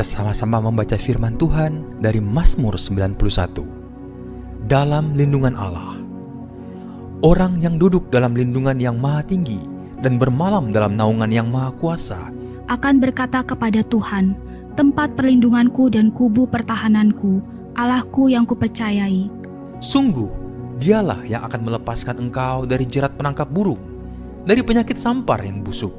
kita sama-sama membaca firman Tuhan dari Mazmur 91. Dalam lindungan Allah. Orang yang duduk dalam lindungan yang maha tinggi dan bermalam dalam naungan yang maha kuasa akan berkata kepada Tuhan, tempat perlindunganku dan kubu pertahananku, Allahku yang kupercayai. Sungguh, dialah yang akan melepaskan engkau dari jerat penangkap burung, dari penyakit sampar yang busuk.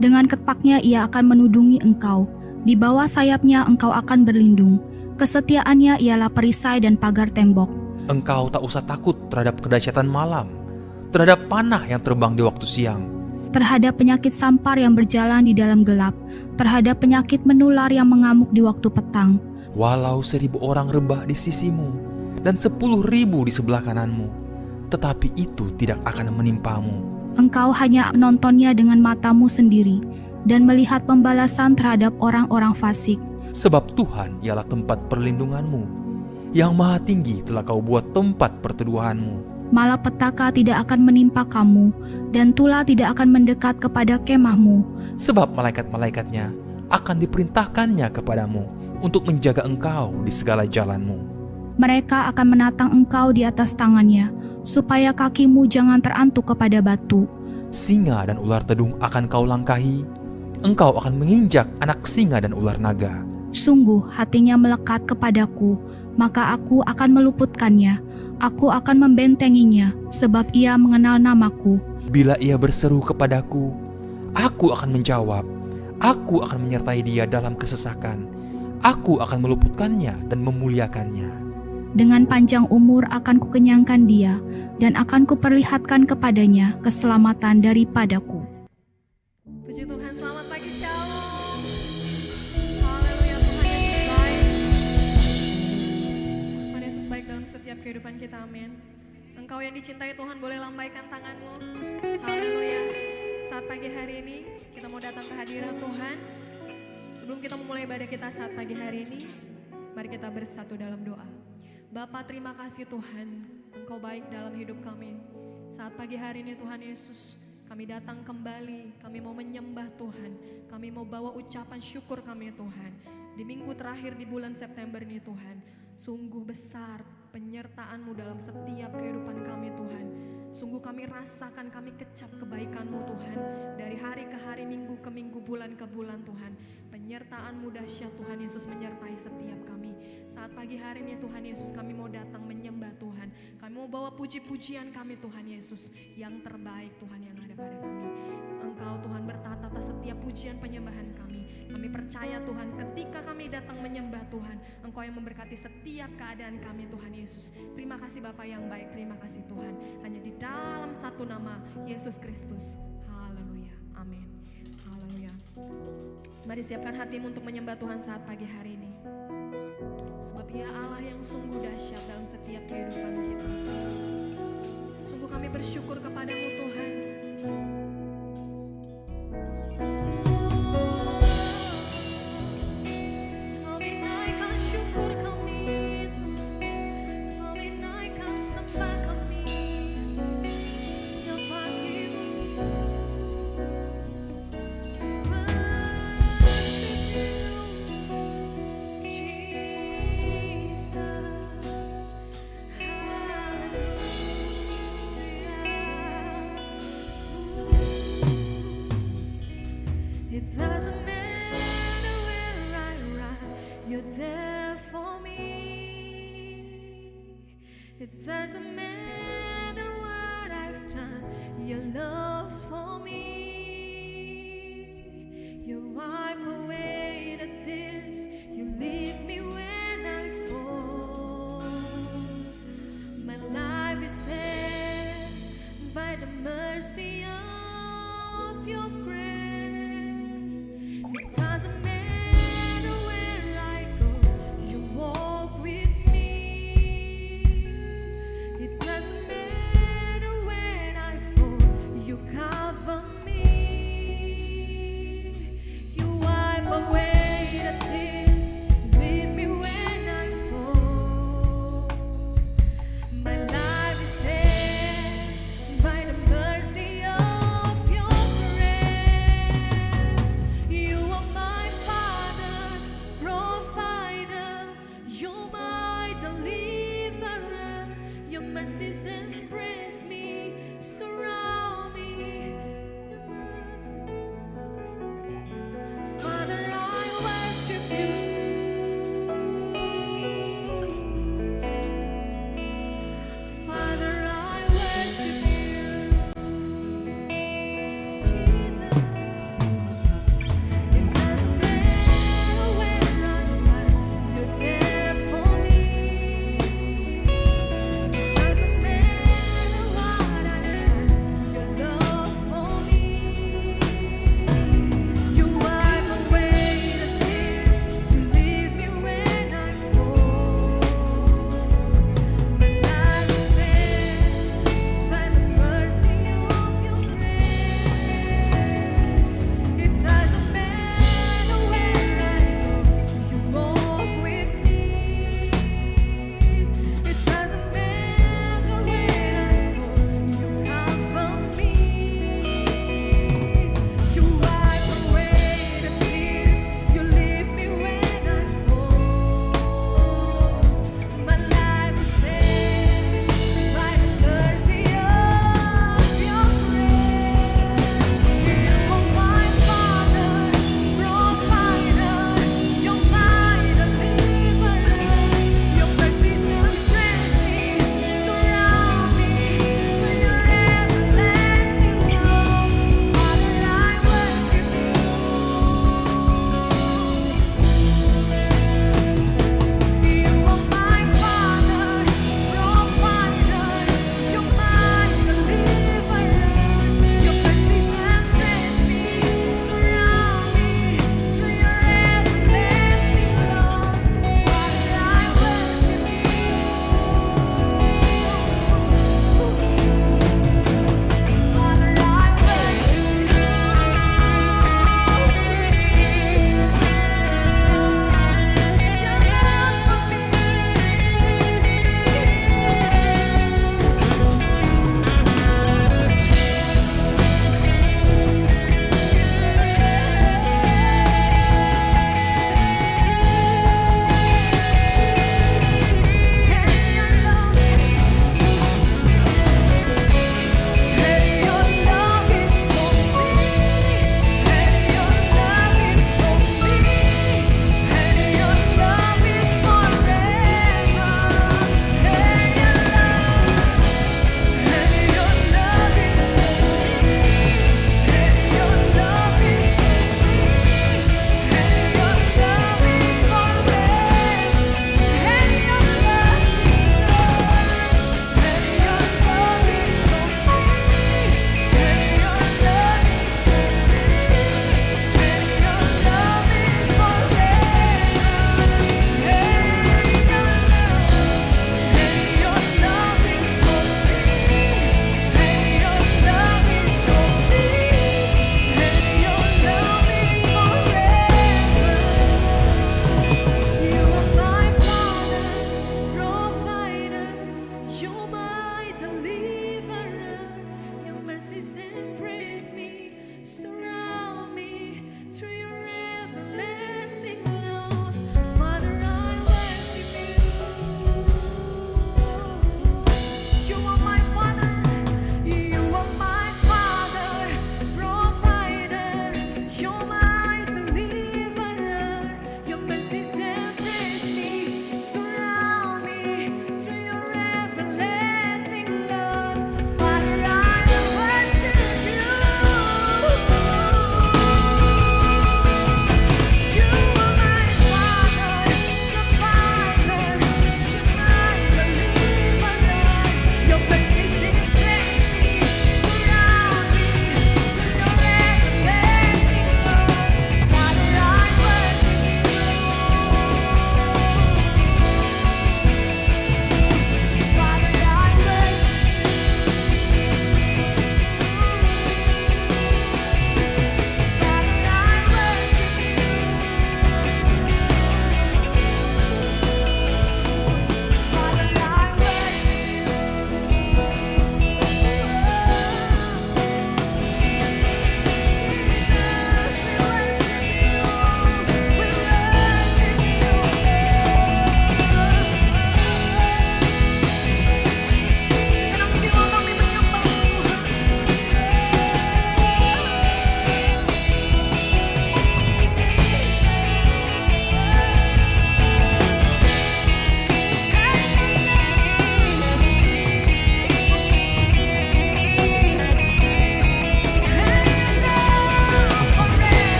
Dengan ketpaknya ia akan menudungi engkau, di bawah sayapnya engkau akan berlindung. Kesetiaannya ialah perisai dan pagar tembok. Engkau tak usah takut terhadap kedahsyatan malam, terhadap panah yang terbang di waktu siang, Terhadap penyakit sampar yang berjalan di dalam gelap, terhadap penyakit menular yang mengamuk di waktu petang. walau 1,000 orang rebah di sisimu dan 10.000 di sebelah kananmu, tetapi itu tidak akan menimpamu. Engkau hanya menontonnya dengan matamu sendiri dan melihat pembalasan terhadap orang-orang fasik. Sebab Tuhan ialah tempat perlindunganmu, yang maha tinggi telah kau buat tempat perteduhanmu. Malapetaka tidak akan menimpa kamu, dan tulah tidak akan mendekat kepada kemahmu. Sebab malaikat-malaikatnya akan diperintahkannya kepadamu untuk menjaga engkau di segala jalanmu. Mereka akan menatang engkau di atas tangannya, supaya kakimu jangan terantuk kepada batu. Singa dan ular tedung akan kau langkahi, engkau akan menginjak anak singa dan ular naga. Sungguh hatinya melekat kepadaku, maka aku akan meluputkannya. Aku akan membentenginya, sebab ia mengenal namaku. Bila ia berseru kepadaku, aku akan menjawab. Aku akan menyertai dia dalam kesesakan. Aku akan meluputkannya dan memuliakannya. Dengan panjang umur akan kukenyangkan dia, dan akan kuperlihatkan kepadanya keselamatan daripadaku. Puji Tuhan, selamat pagi, Shalom. Haleluya, Tuhan Yesus baik. Tuhan Yesus baik dalam setiap kehidupan kita, amin. Engkau yang dicintai Tuhan, boleh lambaikan tanganmu. Haleluya. Saat pagi hari ini kita mau datang ke hadirat Tuhan. Sebelum kita memulai ibadah kita saat pagi hari ini, mari kita bersatu dalam doa. Bapa, terima kasih Tuhan, Engkau baik dalam hidup kami. Saat pagi hari ini Tuhan Yesus, kami datang kembali, kami mau menyembah Tuhan, kami mau bawa ucapan syukur kami Tuhan. Di minggu terakhir di bulan September ini Tuhan, sungguh besar penyertaan-Mu dalam setiap kehidupan kami Tuhan. Sungguh kami rasakan, kami kecap kebaikan-Mu Tuhan. Dari hari ke hari, minggu ke minggu, bulan ke bulan Tuhan. Penyertaan-Mu dahsyat Tuhan Yesus menyertai setiap kami. Saat pagi hari ini Tuhan Yesus, kami mau datang menyembah Tuhan. Kami mau bawa puji-pujian kami Tuhan Yesus, yang terbaik Tuhan yang ada pada kami. Engkau Tuhan bertata atas setiap pujian penyembahan kami. Kami percaya Tuhan, ketika kami datang menyembah Tuhan, Engkau yang memberkati setiap keadaan kami Tuhan Yesus. Terima kasih Bapa yang baik, terima kasih Tuhan. Hanya di dalam satu nama, Yesus Kristus. Haleluya, amin. Haleluya. Mari siapkan hatimu untuk menyembah Tuhan saat pagi hari ini. Sebab Ia Allah yang sungguh dahsyat dalam setiap kehidupan kita. Sungguh kami bersyukur kepadamu Tuhan. Kami naikkan syukur kami Tuhan. Kami naikkan sembah kami yang bagimu. It doesn't matter where I run, you're there for me. It doesn't matter what I've done, your love's for me. You wipe away the tears, you leave me when I fall. My life is saved by the mercy of your grace. It doesn't matter where I go, you walk with me. It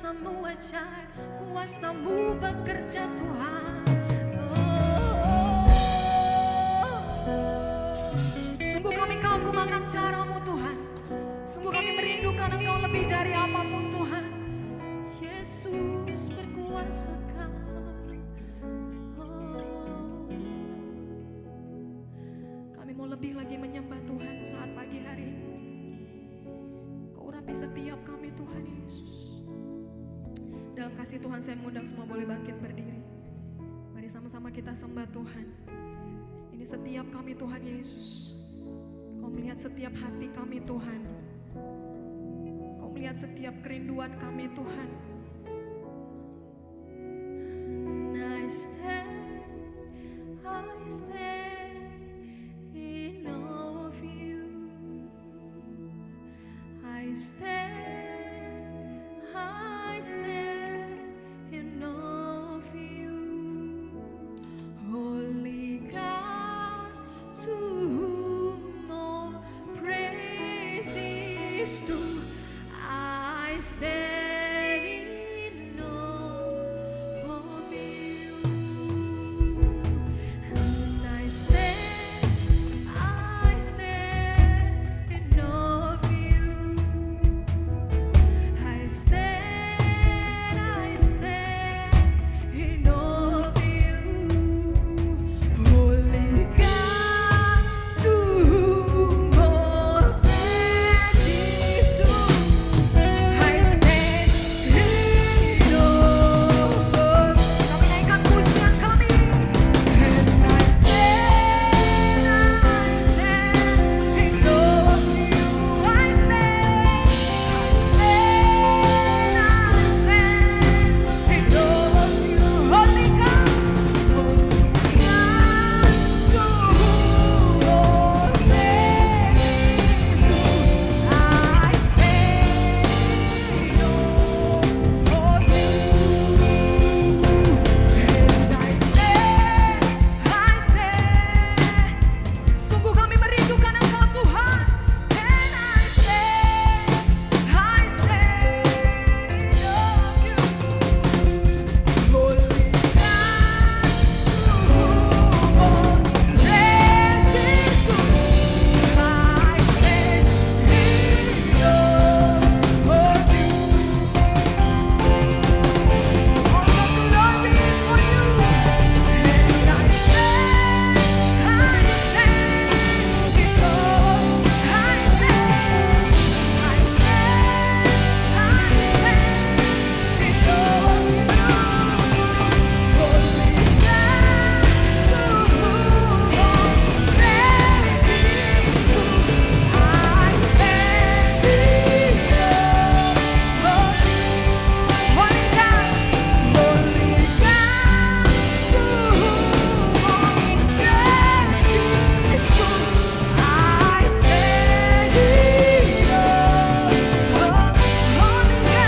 kuasa-Mu ajaib, kuasa-Mu bekerja Tuhan. Sungguh kami kagum-akan cara-Mu Tuhan. Sungguh kami merindukan Engkau lebih dari apapun Tuhan. Yesus berkuasa kami. Kami mau lebih lagi menyembah Tuhan saat pagi hari ini. Kau urapi setiap kami Tuhan Yesus. Dalam kasih Tuhan saya mengundang semua boleh bangkit berdiri. Mari sama-sama kita sembah Tuhan. Ini setiap kami Tuhan Yesus. Kau melihat setiap hati kami Tuhan. Kau melihat setiap kerinduan kami Tuhan. I stand in awe of you. I stand in awe of you. Holy God, to whom all praise is due. I stand in awe of you. And I stand in awe of you. I stand in awe of you. Holy God, to whom all praise is due. I stand in awe of you. Kami naikkan pujian kami. And I stand in awe of you. I stand in awe of you. Holy God, to whom all praise is due. I stand in awe of you. And I stand. Sungguh kami merindukan Engkau Tuhan. And I stand in awe of you. Holy God, to whom all praise is due. I stand in awe of you. All the glory for you. And I stand in awe. I stand in awe of you. Holy God, to whom all praise is due. I stand in awe of you. Holy God, to whom all praise is due. I stand in awe of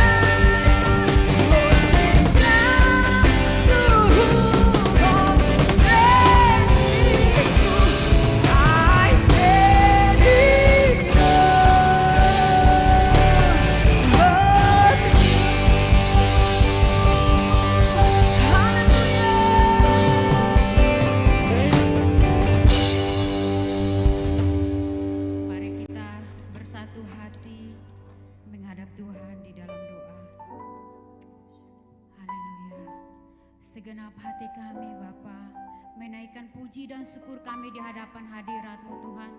Holy God, to whom all praise is due. I stand in Mari kita bersatu hati menghadap Tuhan di dalam doa. Haleluya. Segenap hati kami Bapa menaikkan puji dan syukur kami di hadapan hadirat-Mu Tuhan.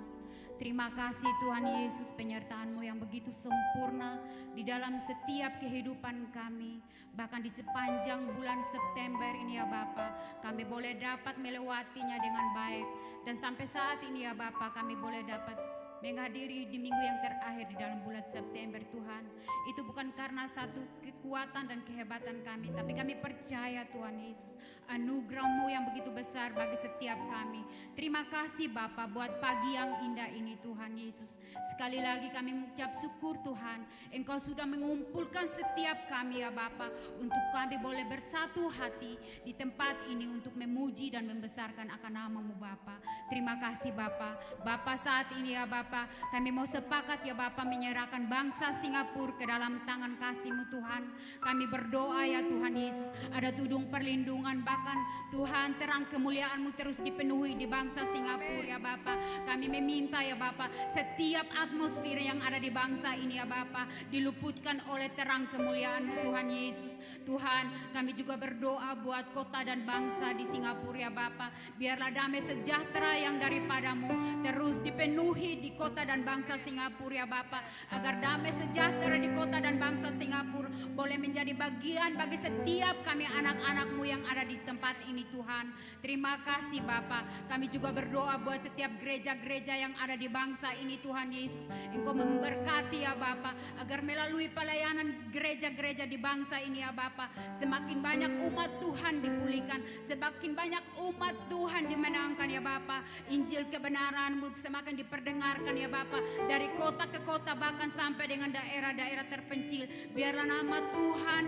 Terima kasih Tuhan Yesus, penyertaan-Mu yang begitu sempurna di dalam setiap kehidupan kami. Bahkan di sepanjang bulan September ini ya Bapa, kami boleh dapat melewatinya dengan baik. Dan sampai saat ini ya Bapa, kami boleh dapat menghadiri di minggu yang terakhir di dalam bulan September Tuhan. Itu bukan karena satu kekuatan dan kehebatan kami, tapi kami percaya Tuhan Yesus, anugerah-Mu yang begitu besar bagi setiap kami. Terima kasih Bapa buat pagi yang indah ini Tuhan Yesus. Sekali lagi kami mengucap syukur Tuhan, Engkau sudah mengumpulkan setiap kami ya Bapa, untuk kami boleh bersatu hati di tempat ini untuk memuji dan membesarkan akan nama-Mu Bapa. Terima kasih Bapa. Bapa saat ini ya Bapa, Bapa, kami mau sepakat ya Bapa menyerahkan bangsa Singapura ke dalam tangan kasih-Mu Tuhan. Kami berdoa ya Tuhan Yesus, ada tudung perlindungan, bahkan Tuhan terang kemuliaan-Mu terus dipenuhi di bangsa Singapura ya Bapa. Kami meminta ya Bapa, setiap atmosfer yang ada di bangsa ini ya Bapa diluputkan oleh terang kemuliaan-Mu Tuhan Yesus. Tuhan, kami juga berdoa buat kota dan bangsa di Singapura ya Bapa. Biarlah damai sejahtera yang daripada-Mu terus dipenuhi di kota dan bangsa Singapura ya Bapa. Agar damai sejahtera di kota dan bangsa Singapura boleh menjadi bagian bagi setiap kami anak-anak-Mu yang ada di tempat ini Tuhan. Terima kasih Bapa. Kami juga berdoa buat setiap gereja-gereja yang ada di bangsa ini Tuhan Yesus. Engkau memberkati ya Bapa, agar melalui pelayanan gereja-gereja di bangsa ini ya Bapa, semakin banyak umat Tuhan dipulihkan, semakin banyak umat Tuhan dimenangkan ya Bapa. Injil kebenaran-Mu semakin diperdengarkan ya Bapa, dari kota ke kota bahkan sampai dengan daerah-daerah terpencil. Biarlah nama Tuhan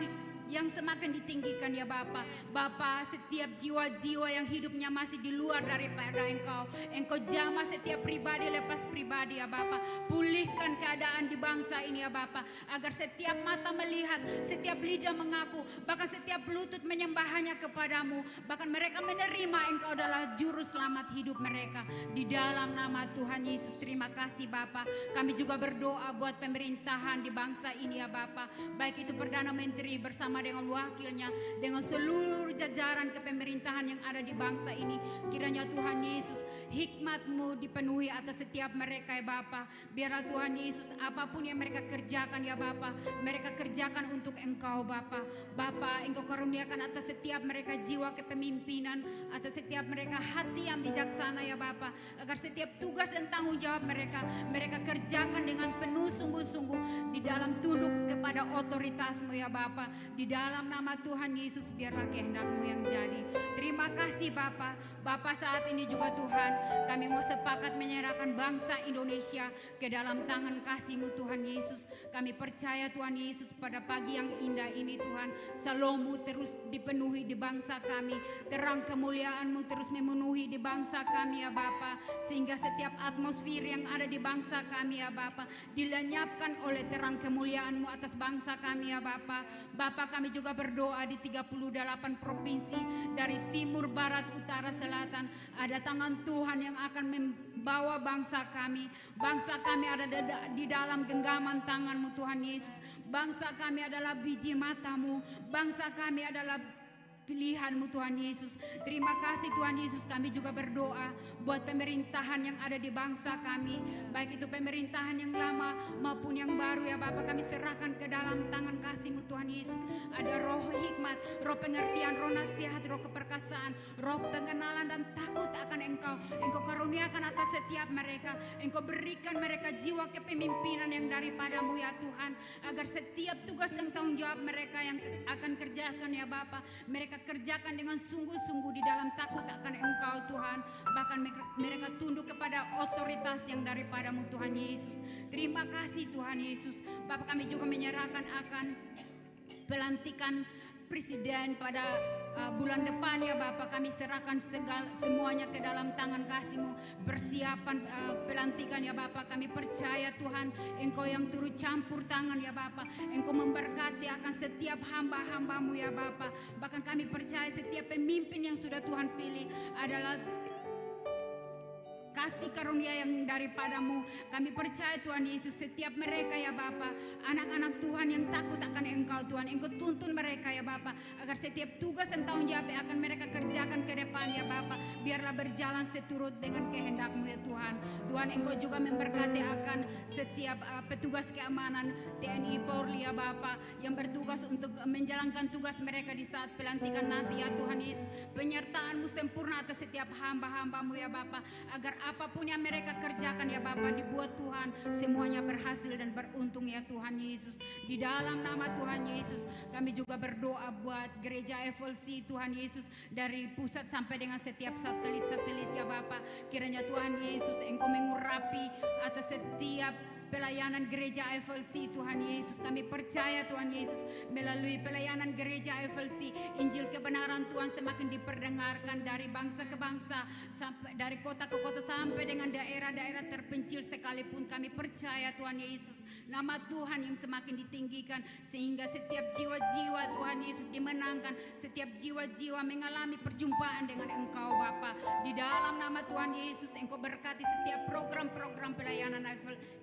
yang semakin ditinggikan ya Bapa. Bapa, setiap jiwa-jiwa yang hidupnya masih di luar daripada Engkau jamah setiap pribadi lepas pribadi ya Bapa. Pulihkan keadaan di bangsa ini ya Bapa, agar setiap mata melihat, setiap lidah mengaku, bahkan setiap lutut menyembah hanya kepadamu. Bahkan mereka menerima Engkau adalah juru selamat hidup mereka. Di dalam nama Tuhan Yesus, terima kasih Bapa. Kami juga berdoa buat pemerintahan di bangsa ini ya Bapa, baik itu Perdana Menteri bersama dengan wakilnya, dengan seluruh jajaran kepemerintahan yang ada di bangsa ini. Kiranya Tuhan Yesus, hikmat-Mu dipenuhi atas setiap mereka ya Bapa. Biarlah Tuhan Yesus, apapun yang mereka kerjakan ya Bapa, mereka kerjakan untuk Engkau Bapa. Bapa, Engkau karuniakan atas setiap mereka jiwa kepemimpinan, atas setiap mereka hati yang bijaksana ya Bapa, agar setiap tugas dan tanggung jawab mereka kerjakan dengan penuh sungguh-sungguh di dalam tunduk kepada otoritas-Mu ya Bapa. Di dalam nama Tuhan Yesus, biarlah kehendak-Mu yang jadi. Terima kasih Bapa. Bapa, saat ini juga Tuhan, kami mau sepakat menyerahkan bangsa Indonesia ke dalam tangan kasih-Mu Tuhan Yesus. Kami percaya Tuhan Yesus, pada pagi yang indah ini Tuhan, Shalom-Mu terus dipenuhi di bangsa kami, terang kemuliaan-Mu terus memenuhi di bangsa kami ya Bapa, sehingga setiap atmosfer yang ada di bangsa kami ya Bapa dilenyapkan oleh terang kemuliaan-Mu atas bangsa kami ya Bapa. Bapa, kami juga berdoa di 38 provinsi, dari timur, barat, utara, selatan. Ada tangan Tuhan yang akan membawa bangsa kami. Bangsa kami ada di dalam genggaman tangan-Mu Tuhan Yesus. Bangsa kami adalah biji mata-Mu. Bangsa kami adalah pilihan-Mu Tuhan Yesus. Terima kasih Tuhan Yesus. Kami juga berdoa buat pemerintahan yang ada di bangsa kami, baik itu pemerintahan yang lama maupun yang baru ya Bapa. Kami serahkan ke dalam tangan kasih-Mu Tuhan Yesus. Ada roh hikmat, roh pengertian, roh nasihat, roh keperkasaan, roh pengenalan dan takut akan Engkau. Engkau karuniakan atas setiap mereka. Engkau berikan mereka jiwa kepemimpinan yang daripada-Mu ya Tuhan, agar setiap tugas dan tanggung jawab mereka yang akan kerjakan ya Bapa, mereka kerjakan dengan sungguh-sungguh di dalam takut akan Engkau Tuhan. Bahkan mereka tunduk kepada otoritas yang daripada-Mu Tuhan Yesus. Terima kasih Tuhan Yesus. Bapak, kami juga menyerahkan akan pelantikan presiden pada bulan depan ya Bapak. Kami serahkan semuanya ke dalam tangan kasih-Mu. Persiapan pelantikan ya Bapak, kami percaya Tuhan, Engkau yang turut campur tangan ya Bapak. Engkau memberkati akan setiap hamba-hamba-Mu ya Bapak. Bahkan kami percaya setiap pemimpin yang sudah Tuhan pilih adalah kasih karunia yang daripada-Mu. Kami percaya Tuhan Yesus, setiap mereka ya Bapa, anak-anak Tuhan yang takut akan Engkau Tuhan, Engkau tuntun mereka ya Bapa, agar setiap tugas dan tanggung jawab yang akan mereka kerjakan ke depan ya Bapa, biarlah berjalan seturut dengan kehendak-Mu ya Tuhan. Tuhan, Engkau juga memberkati akan setiap petugas keamanan TNI Polri ya Bapa, yang bertugas untuk menjalankan tugas mereka di saat pelantikan nanti ya Tuhan Yesus. Penyertaan-Mu sempurna atas setiap hamba-hamba-Mu ya Bapa, agar apapun yang mereka kerjakan ya Bapa, dibuat Tuhan semuanya berhasil dan beruntung ya Tuhan Yesus. Di dalam nama Tuhan Yesus, kami juga berdoa buat gereja FLC Tuhan Yesus, dari pusat sampai dengan setiap satelit-satelit ya Bapa. Kiranya Tuhan Yesus, Engkau mengurapi atas setiap pelayanan gereja FLC Tuhan Yesus. Kami percaya Tuhan Yesus, melalui pelayanan gereja FLC, Injil kebenaran Tuhan Tuhan semakin diperdengarkan dari bangsa ke bangsa, sampai dari kota ke kota sampai dengan daerah-daerah terpencil sekalipun. Kami percaya Tuhan Yesus, nama Tuhan yang semakin ditinggikan sehingga setiap jiwa-jiwa Tuhan Yesus dimenangkan, setiap jiwa-jiwa mengalami perjumpaan dengan Engkau Bapa. Di dalam nama Tuhan Yesus, Engkau berkati setiap program-program pelayanan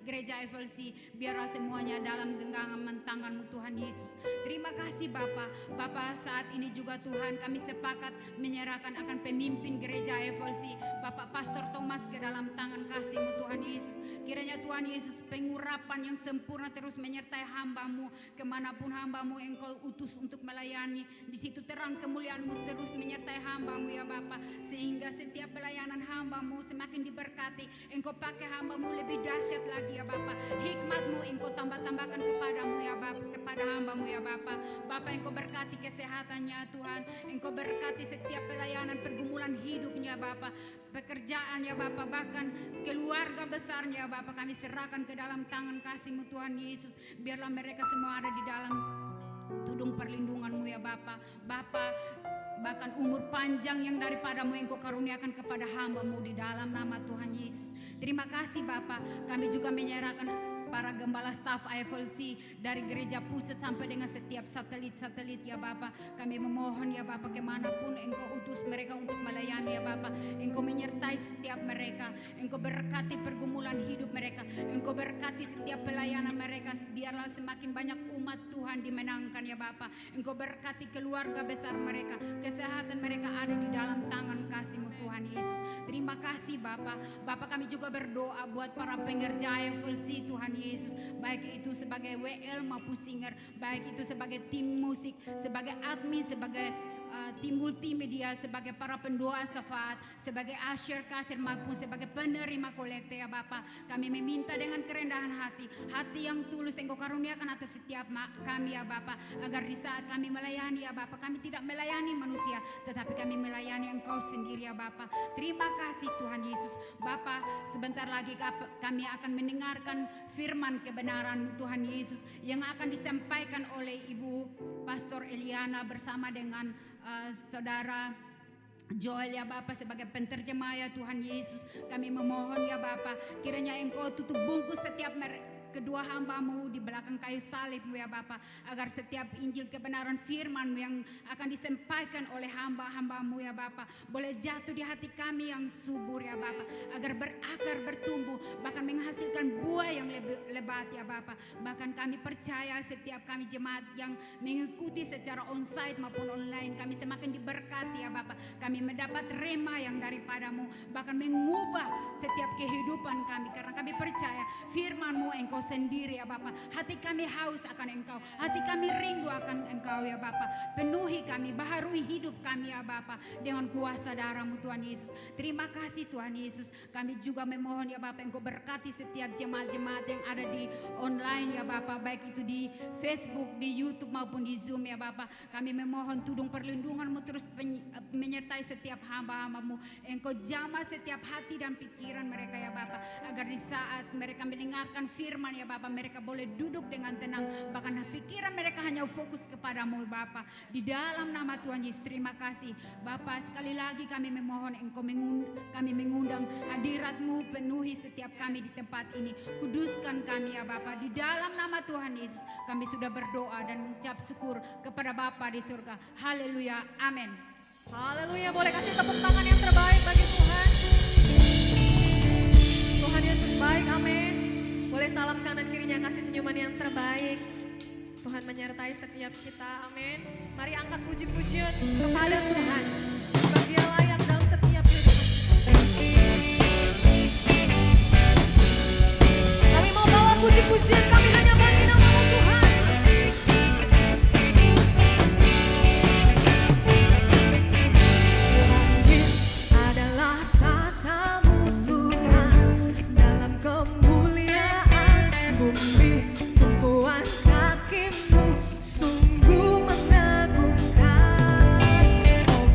Gereja FLC, biarlah semuanya dalam genggaman tangan-Mu Tuhan Yesus. Terima kasih Bapa. Bapa, saat ini juga Tuhan kami sepakat menyerahkan akan pemimpin Gereja FLC, Bapak Pastor Thomas, ke dalam tangan kasih-Mu Tuhan Yesus. Kiranya Tuhan Yesus pengurapan yang sempurna terus menyertai hamba-Mu, kemanapun hamba-Mu Engkau utus untuk melayani. Di situ terang kemuliaan-Mu terus menyertai hamba-Mu ya Bapa, sehingga setiap pelayanan hamba-Mu semakin diberkati. Engkau pakai hamba-Mu lebih dahsyat lagi ya Bapa. Hikmat-Mu Engkau tambah-tambahkan kepadamu ya Bapa, kepada hamba-Mu ya Bapa. Bapa, Engkau berkati kesehatannya Tuhan. Engkau berkati setiap pelayanan pergumulan hidupnya Bapa, pekerjaan ya Bapa, bahkan keluarga besarnya Bapa. Kami serahkan ke dalam tangan kasih-Mu Tuhan Yesus. Biarlah mereka semua ada di dalam tudung perlindungan-Mu ya Bapa. Bapa, bahkan umur panjang yang daripadamu Engkau karuniakan kepada hamba-Mu di dalam nama Tuhan Yesus. Terima kasih Bapa. Kami juga menyerahkan para gembala staf IFLC dari gereja pusat sampai dengan setiap satelit-satelit ya Bapa. Kami memohon ya Bapa, kemanapun Engkau utus mereka untuk melayani ya Bapa, Engkau menyertai setiap mereka. Engkau berkati pergumulan hidup mereka. Engkau berkati setiap pelayanan mereka. Biarlah semakin banyak umat Tuhan dimenangkan ya Bapa. Engkau berkati keluarga besar mereka. Kesehatan mereka ada di dalam tangan kasih-Mu Tuhan Yesus. Terima kasih Bapa. Bapa, kami juga berdoa buat para pengerja IFLC Tuhan Yesus, baik itu sebagai WL maupun singer, baik itu sebagai tim musik, sebagai admin, sebagai tim multimedia, sebagai para pendoa syafaat, sebagai usher kasir maupun sebagai penerima kolekte ya Bapa. Kami meminta dengan kerendahan hati, hati yang tulus Engkau karuniakan atas setiap kami ya Bapa, agar di saat kami melayani ya Bapa, kami tidak melayani manusia, tetapi kami melayani Engkau sendiri ya Bapa. Terima kasih Tuhan Yesus. Bapa, sebentar lagi kami akan mendengarkan firman kebenaran Tuhan Yesus yang akan disampaikan oleh Ibu Pastor Eliana bersama dengan Saudara Joel ya Bapa sebagai penterjemah ya Tuhan Yesus. Kami memohon ya Bapa, kiranya Engkau tutup bungkus setiap kedua hamba-Mu di belakang kayu salib-Mu ya Bapa, agar setiap Injil kebenaran firman-Mu yang akan disampaikan oleh hamba-hamba-Mu ya Bapa boleh jatuh di hati kami yang subur ya Bapa, agar berakar, bertumbuh, bahkan menghasilkan buah yang lebat ya Bapa. Bahkan kami percaya setiap kami jemaat yang mengikuti secara onsite maupun online, kami semakin diberkati ya Bapa. Kami mendapat rema yang daripada-Mu, bahkan mengubah setiap kehidupan kami, karena kami percaya firman-Mu Engkau sendiri ya Bapa. Hati kami haus akan Engkau, hati kami rindu akan Engkau ya Bapa. Penuhi kami, baharui hidup kami ya Bapa dengan kuasa darah-Mu Tuhan Yesus. Terima kasih Tuhan Yesus. Kami juga memohon ya Bapa, Engkau berkati setiap jemaat-jemaat yang ada di online ya Bapa, baik itu di Facebook, di YouTube maupun di Zoom ya Bapa. Kami memohon tudung perlindungan-Mu terus menyertai setiap hamba-hamba-Mu. Engkau jamah setiap hati dan pikiran mereka ya Bapa, agar di saat mereka mendengarkan firman ya Bapa, mereka boleh duduk dengan tenang, bahkan pikiran mereka hanya fokus kepadamu Bapa. Di dalam nama Tuhan Yesus, terima kasih Bapa. Sekali lagi kami memohon Engkau kami mengundang hadirat-Mu, penuhi setiap kami di tempat ini. Kuduskan kami ya Bapa. Di dalam nama Tuhan Yesus kami sudah berdoa dan mengucap syukur kepada Bapa di surga. Haleluya, amin. Haleluya, boleh kasih tepuk tangan yang terbaik bagi Tuhan. Tuhan Yesus baik, amin. Boleh salam kanan kirinya, kasih senyuman yang terbaik. Tuhan menyertai setiap kita, amin. Mari angkat puji-pujian kepada Tuhan, sebab Dia layak dalam setiap kehidupan. Kami mau bawa puji-pujian kami hanya bagi nama Tuhan. Adalah kata-Mu Tuhan dalam kemuliaan bumi, tumpuan kaki-Mu sungguh mengagumkan. Oh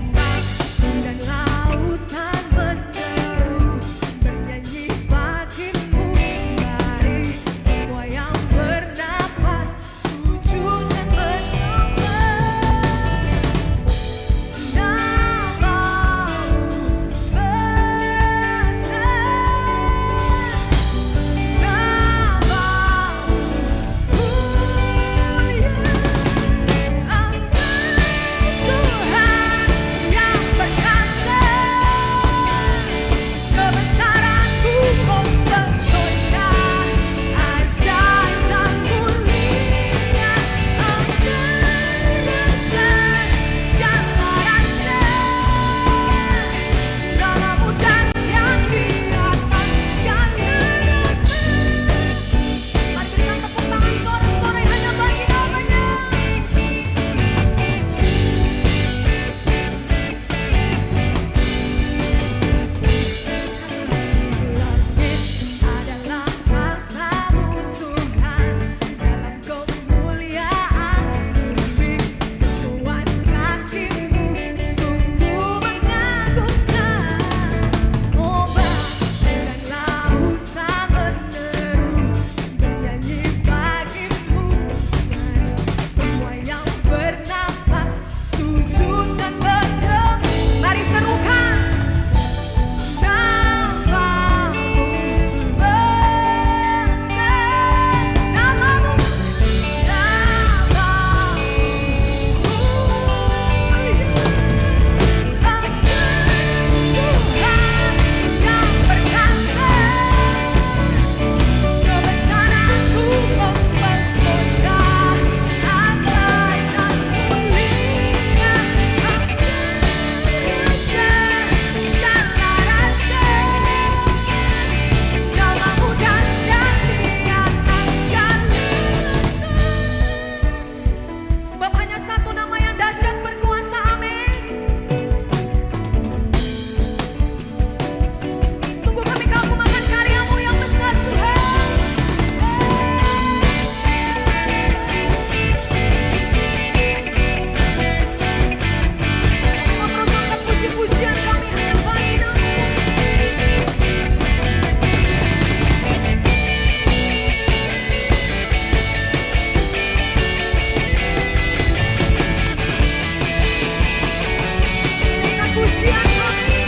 pujian kami.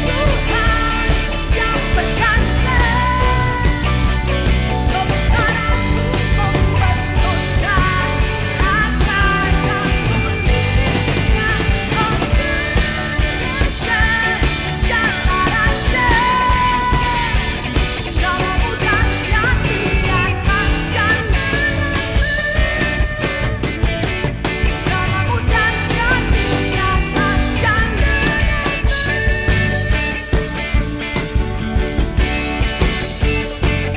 Tuhan yang perkasa, kebesaran-Mu mempesona, rasakan murninya Raja segala raja. Namamu dahsyat di atas segala namamu dahsyat di atas segala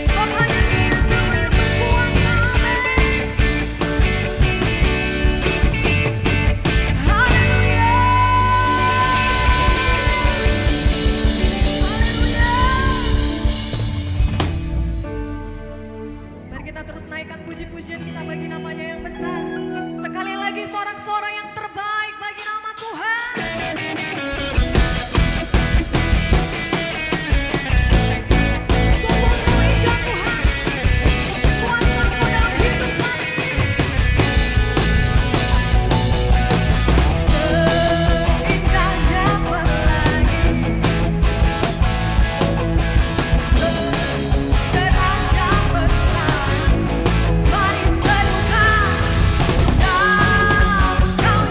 Sebab hanya Dia yang berkuasa. Haleluya. Mari kita terus naikkan puji-pujian kita bagi namanya yang besar. Sekali lagi sorak-sorai yang terbaik bagi nama Tuhan. Sungguh Kau indah Tuhan, kuasa-Mu dalam hidup kami. Seindahnya pelangi, secerahnya bentang. Mari serukan, kau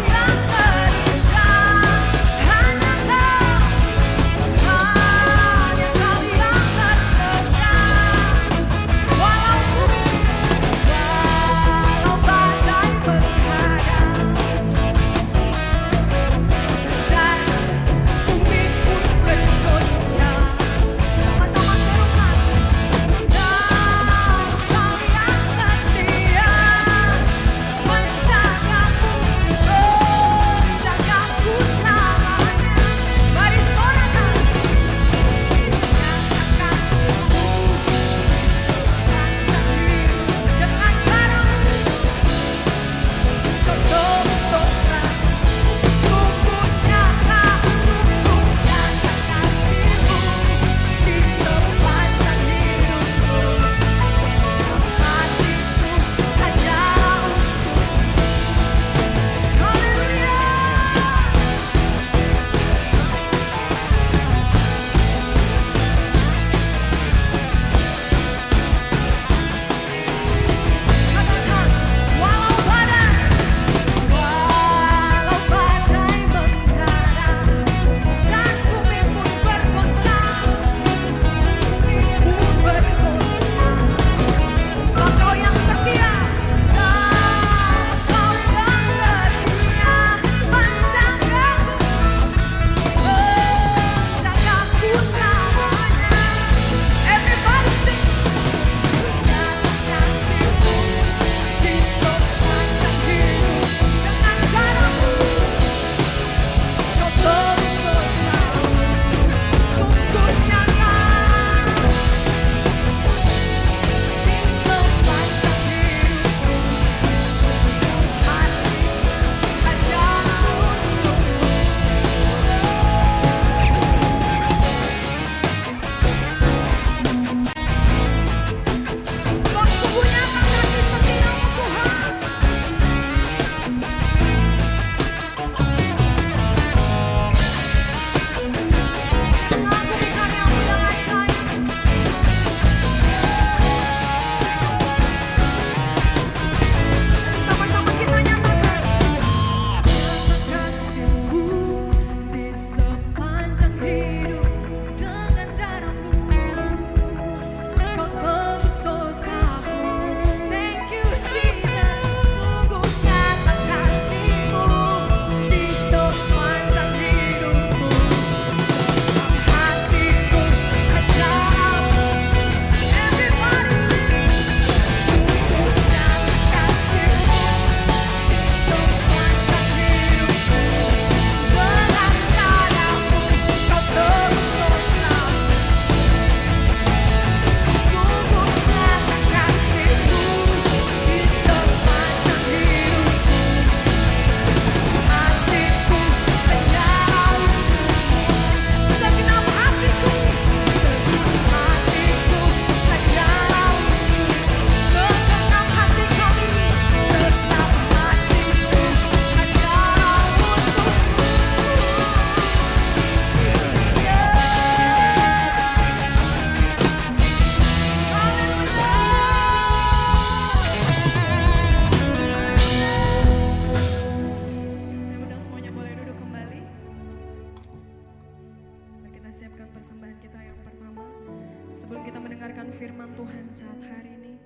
firman Tuhan saat hari ini.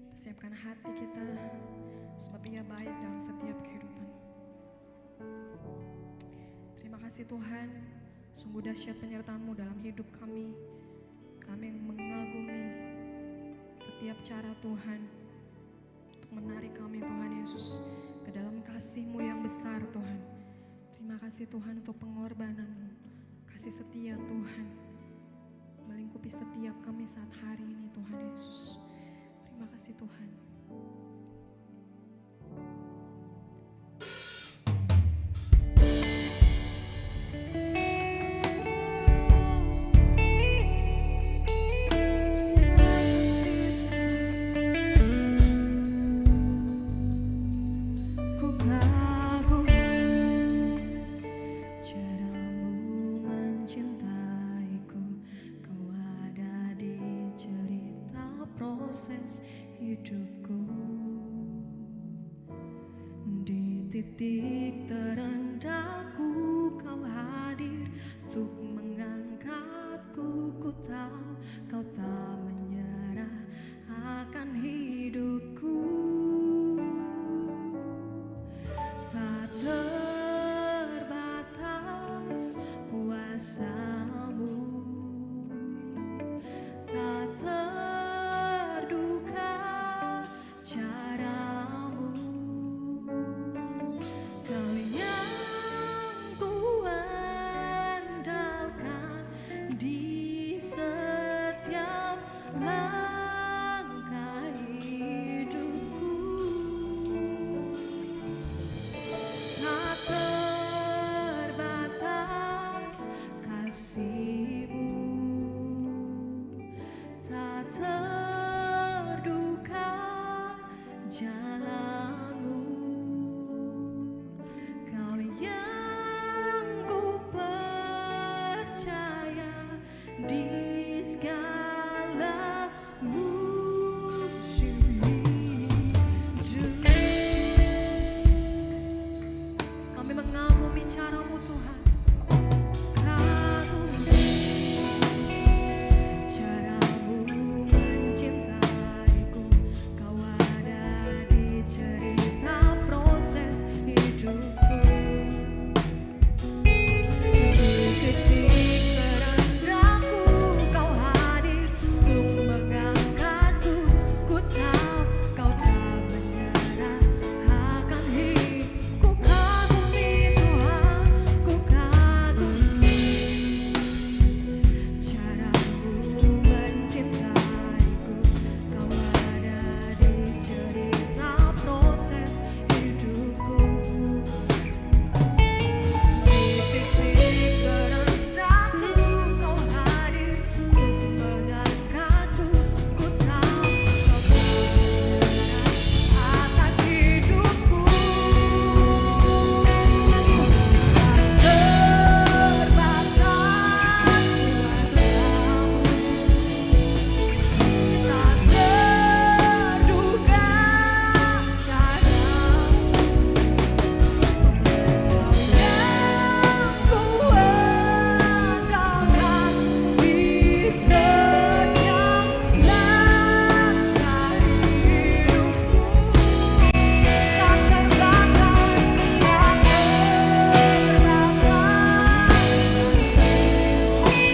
Kita siapkan hati kita, sebab Ia baik dalam setiap kehidupan. Terima kasih Tuhan, sungguh dahsyat penyertaan-Mu dalam hidup kami. Kami yang mengagumi setiap cara Tuhan untuk menarik kami Tuhan Yesus ke dalam kasih-Mu yang besar Tuhan. Terima kasih Tuhan untuk pengorbanan-Mu, kasih setia Tuhan melingkupi setiap kami saat hari ini Tuhan Yesus. Terima kasih Tuhan. Proses hidupku di titik terendahku, Kau hadir untuk mengangkatku. Ku tahu Kau tak menyerah akan hidupku. Tak terbatas kuasa-Mu, tak cara-Mu, Kau yang ku andalkan di setiap langkah hidupku. Tak terbatas kasih-Mu, tak terduga jalan-Mu, Kau yang ku percaya di segala musim hidup. Kami mengagumi cara-Mu Tuhan, kagumi cara-Mu mencintaiku. Kau ada di cerita proses hidupku, di titik terendahku, Kau hadir untuk mengangkatku. Ku tahu Kau tak menyerah akan hidupku. Kagumi Tuhan, ku kagumi cara-Mu mencintaiku. Kau ada di cerita proses hidupku, di titik terendahku, Kau hadir untuk mengangkatku. Ku tahu Kau tak menyerah atas hidupku. Terbatas kuasa-Mu, tak terduga cara-Mu, Kau yang ku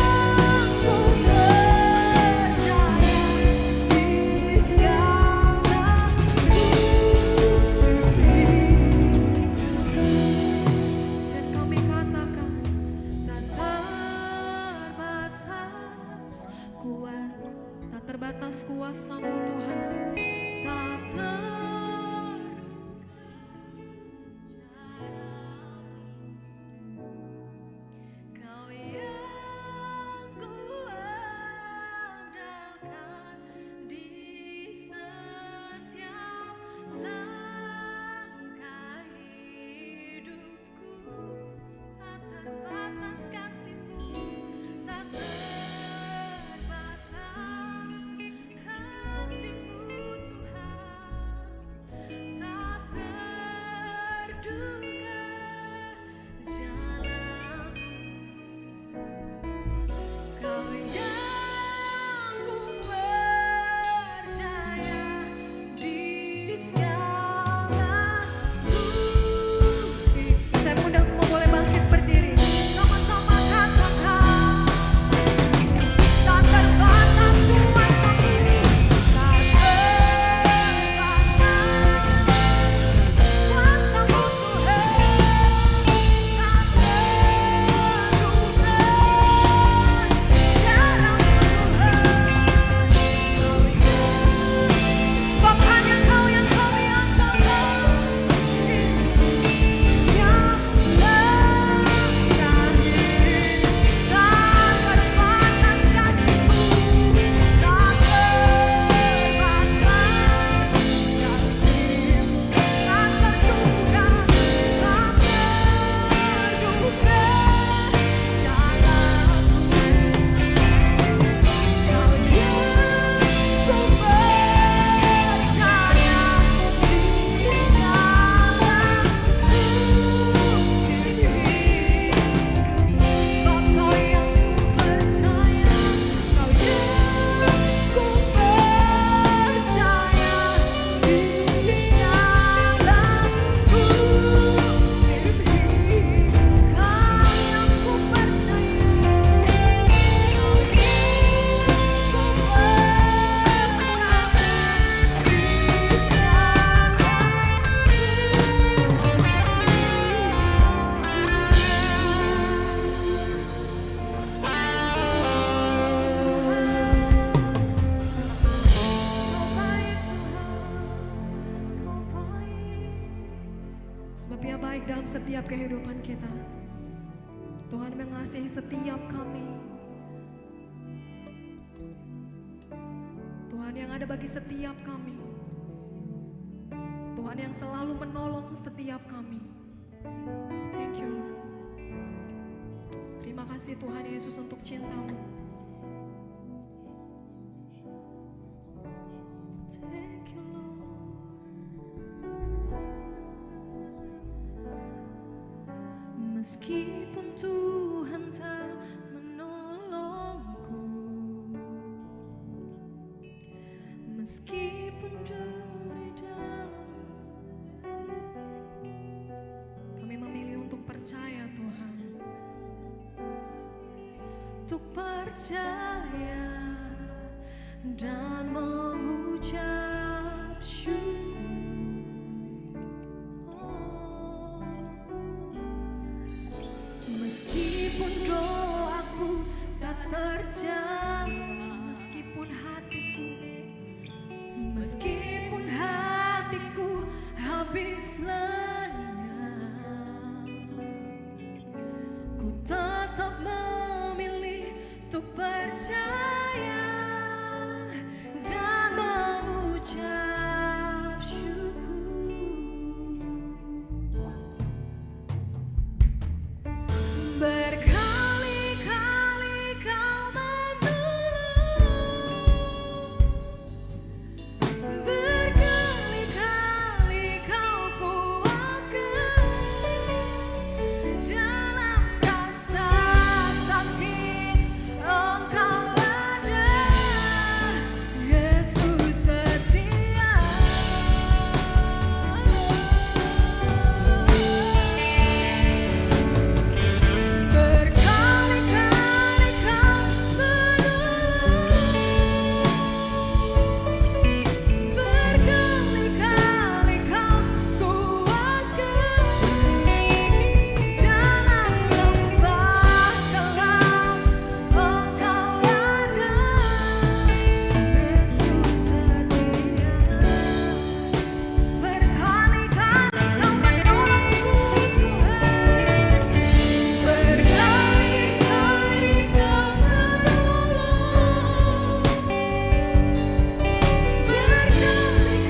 andalkan di setiap langkah hidupku. Tak terbatas, tak terbatas kuasa-Mu Tuhan, tak terduga cara-Mu, Kau yang ku andalkan di setiap langkah hidupku. Tak terbatas kasih-Mu, tak terbatas kasih-Mu Tuhan. dalam setiap kehidupan kita. Tuhan mengasihi setiap kami. Tuhan yang ada bagi setiap kami. Tuhan yang selalu menolong setiap kami. Thank you, Lord. Terima kasih Tuhan Yesus untuk cinta-Mu. Thank you, Lord. Meskipun Tuhan tak menolongku, meskipun dari dalam, kami memilih untuk percaya Tuhan, untuk percaya dan mengucap syukur. Oh, meskipun doaku tak terjawab, meskipun hatiku habis lenyap, ku tetap memilih untuk percaya dan mengucap syukur. Berkali-kali Kau menolong, berkali-kali Kau kuatkan dalam rasa sakit. Engkau ada, Yesus setia. Berkali-kali Kau menolong, berkali-kali Kau kuatkan dalam lembah gelap. Engkau ada, Yesus setia. Berkali-kali Kau menolongku, Tuhan. Berkali-kali Kau menolong, berkali-kali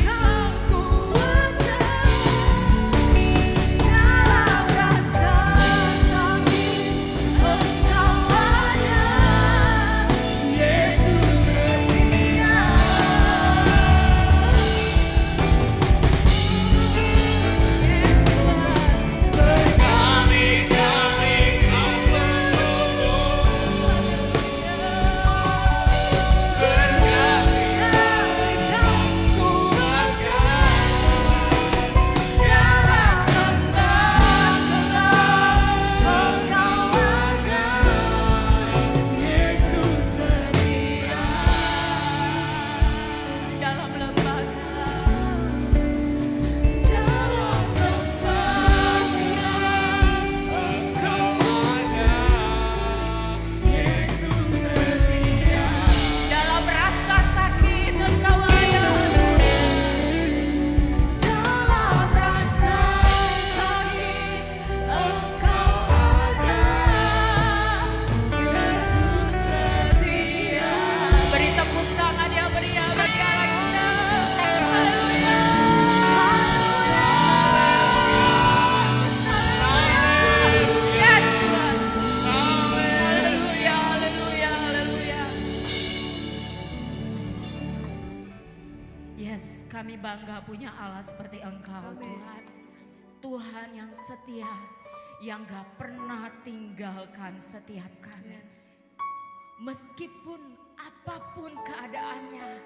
Kau kuatkan dalam rasa sakit. Engkau ada, Yesus setia. Dalam lembah gelap, dalam lembah gelap, Engkau ada, Yesus setia. Dalam rasa sakit Engkau ada, dalam rasa sakit Engkau ada, Yesus setia. Beri tepuk tangan yang meriah bagi Allah kita. Haleluya. Yes, Tuhan. Haleluya, haleluya, haleluya. Yes, kami bangga punya Allah seperti Engkau, Tuhan. Tuhan yang setia, yang gak pernah tinggalkan setiap kami. Meskipun apapun keadaannya,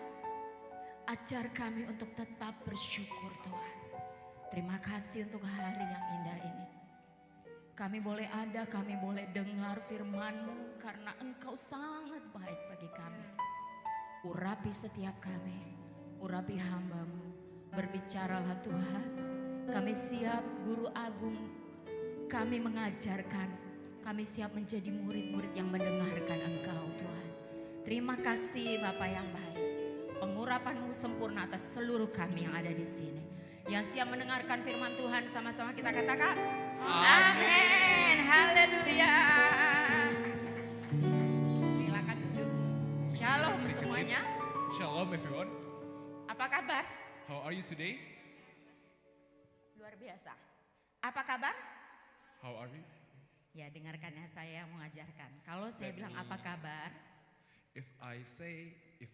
ajar kami untuk tetap bersyukur, Tuhan. Terima kasih untuk hari yang indah ini. Kami boleh ada, kami boleh dengar firman-Mu karena Engkau sangat baik bagi kami. Urapi setiap kami, urapi hamba-Mu. Berbicaralah Tuhan, kami siap Guru Agung, kami mengajarkan. Kami siap menjadi murid-murid yang mendengarkan Engkau, Tuhan. Terima kasih Bapa yang baik. Pengurapan-Mu sempurna atas seluruh kami yang ada di sini. Yang siap mendengarkan firman Tuhan sama-sama kita katakan. Amin. Haleluya. Silakan duduk. Shalom Take a seat. semuanya. Shalom everyone. Apa kabar? How are you today? Luar biasa. Apa kabar? How are you? Ya dengarkan ya, saya mau mengajarkan. Kalau saya Let bilang me- apa kabar, If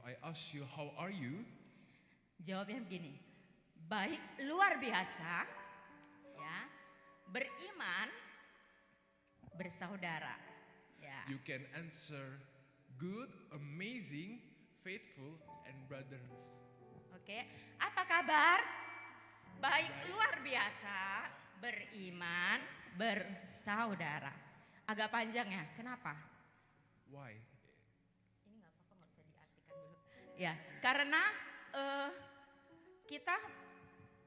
I ask you how are you, jawabnya begini. Baik, luar biasa. Ya. Beriman, bersaudara. Ya. you can answer good, amazing, faithful, and brothers. Oke. Apa kabar? Baik, luar biasa. Beriman, bersaudara. Agak panjang ya. Kenapa? Why? Ini nggak apa-apa, nggak usah diartikan dulu. Ya, karena kita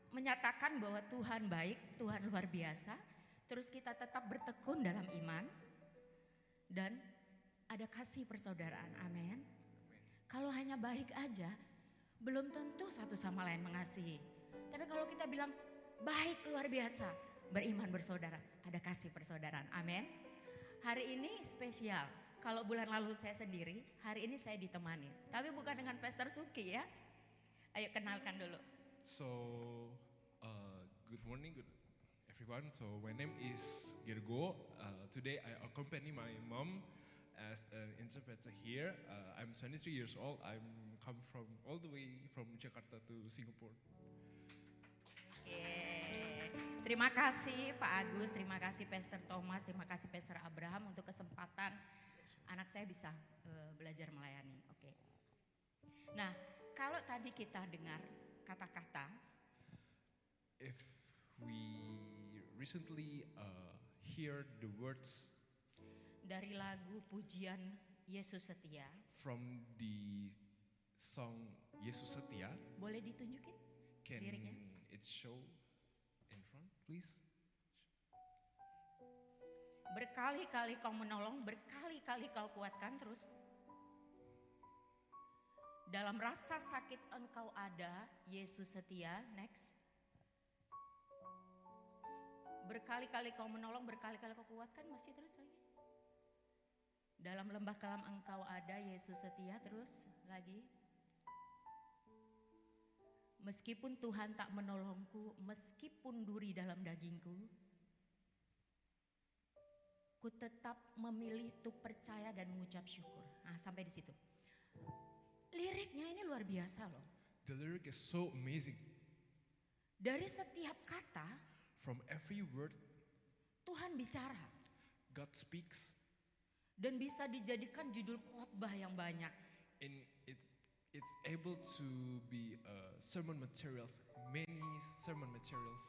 menyatakan bahwa Tuhan baik, Tuhan luar biasa. Terus kita tetap bertekun dalam iman dan ada kasih persaudaraan. Amin. Kalau hanya baik aja, belum tentu satu sama lain mengasihi. Tapi kalau kita bilang baik luar biasa, beriman bersaudara, ada kasih persaudaraan. Amin. Hari ini spesial. Kalau bulan lalu saya sendiri, hari ini saya ditemani. Tapi bukan dengan Pastor Suki ya. Ayo kenalkan dulu. So, good morning, good everyone. So my name is Gergo. Today I accompany my mom as an interpreter here. I'm 23 years old. I'm come from all the way from Jakarta to Singapore. Yeay. Terima kasih Pak Agus, terima kasih Pastor Thomas, terima kasih Pastor Abraham untuk kesempatan anak saya bisa belajar melayani. Oke. Nah, kalau tadi kita dengar kata-kata, If we recently hear the words dari lagu pujian Yesus Setia, from the song Yesus Setia, boleh ditunjukin can liriknya? it show in front, please? Berkali-kali kau menolong, berkali-kali kau kuatkan terus. Dalam rasa sakit engkau ada, Yesus setia. Next. Berkali-kali kau menolong, berkali-kali kau kuatkan, masih terus lagi. Dalam lembah kelam engkau ada, Yesus setia. Terus lagi. Meskipun Tuhan tak menolongku, meskipun duri dalam dagingku, ku tetap memilih untuk percaya dan mengucap syukur. Nah, sampai di situ. Liriknya ini luar biasa loh. The lyric is so amazing. Dari setiap kata, From every word, Tuhan bicara. God speaks, Dan bisa dijadikan judul khotbah yang banyak. and it's able to be sermon materials, many sermon materials.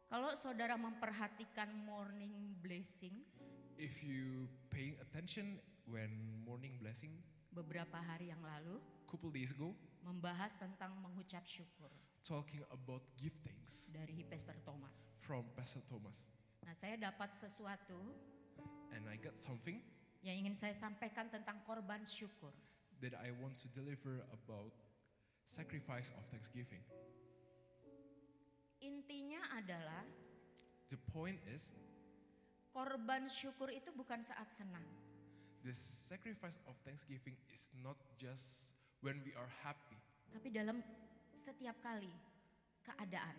Kalau saudara memperhatikan morning blessing, If you paying attention when morning blessing, beberapa hari yang lalu, couple days ago, membahas tentang mengucap syukur talking about give thanks dari Pastor Thomas. from Pastor Thomas, Nah, saya dapat sesuatu and I got something yang ingin saya sampaikan tentang korban syukur. that I want to deliver about sacrifice of thanksgiving. Intinya adalah The point is, korban syukur itu bukan saat senang. the sacrifice of thanksgiving is not just when we are happy, Tapi dalam setiap kali keadaan.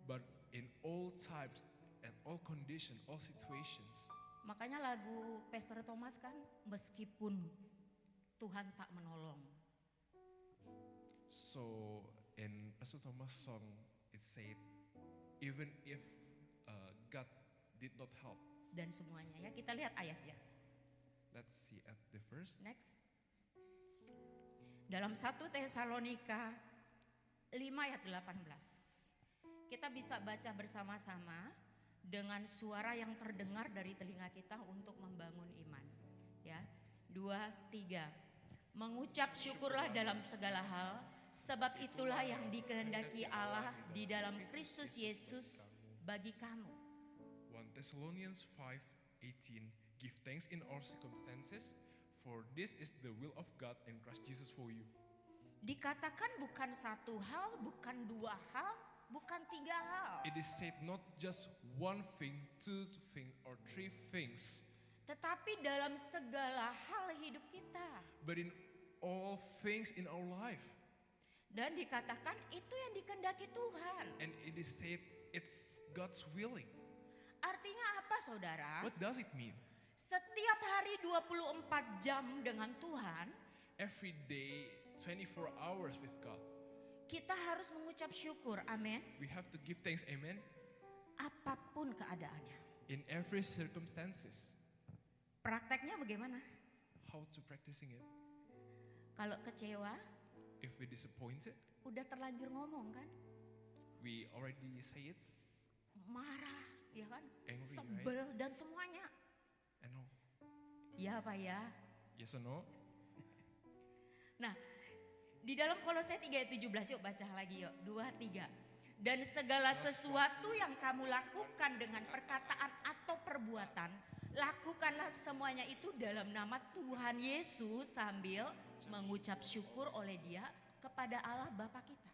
but in all times and all conditions, all situations. Makanya lagu Pastor Thomas kan, meskipun Tuhan tak menolong. So in Pastor Thomas' song, it said, even if God did not help. Dan semuanya ya, kita lihat ayatnya. Let's see at the verse. Next. Dalam 1 Tesalonika 5 ayat 18. Kita bisa baca bersama-sama dengan suara yang terdengar dari telinga kita untuk membangun iman. Ya. 2, 3. Mengucap syukurlah dalam segala hal, sebab itulah yang dikehendaki Allah di dalam Kristus Yesus bagi kamu. 1 Thessalonians 5:18. Give thanks in all circumstances, for this is the will of God in Christ Jesus for you. Dikatakan bukan satu hal, bukan dua hal, bukan 3 hal. It is said not just one thing, two thing, or three things, Tetapi dalam segala hal hidup kita. but in all things in our life. Dan dikatakan itu yang dikehendaki Tuhan. And it is said it's God's willing. Artinya apa saudara? What does it mean? Setiap hari 24 jam dengan Tuhan, Every day, 24 hours with God. kita harus mengucap syukur, amin. We have to give thanks, amen, Apapun keadaannya. in every circumstances. Prakteknya bagaimana? How to practicing it? Kalau kecewa, If we disappointed, udah terlanjur ngomong kan? we already say it, Marah, ya kan? Angry, Sebel dan semuanya. and no. Ya Pak ya. Yes or no? Nah, di dalam Kolose 3 ayat 17 yuk baca lagi yuk. 2, 3. Dan segala sesuatu yang kamu lakukan dengan perkataan atau perbuatan, lakukanlah semuanya itu dalam nama Tuhan Yesus sambil mengucap syukur oleh Dia kepada Allah Bapa kita.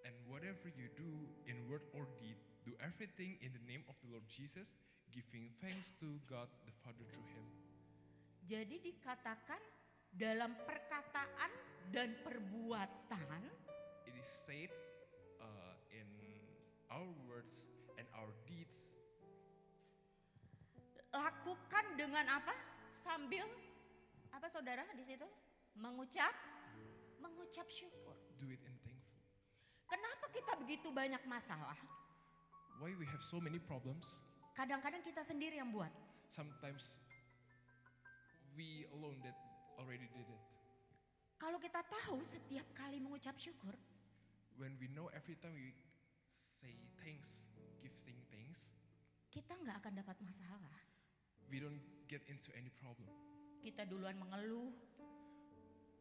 And whatever you do in word or deed, do everything in the name of the Lord Jesus, giving thanks to God the Father through Him. Jadi dikatakan dalam perkataan dan perbuatan It is said in our words and our deeds, lakukan dengan apa? Sambil apa saudara di situ? Mengucap syukur. do it in thankful. Kenapa kita begitu banyak masalah? Why we have so many problems? Kadang-kadang kita sendiri yang buat. Sometimes we alone that already did it. Kalau kita tahu setiap kali mengucap syukur, When we know every time we say thanks, give thanks, kita nggak akan dapat masalah. we don't get into any problem. Kita duluan mengeluh,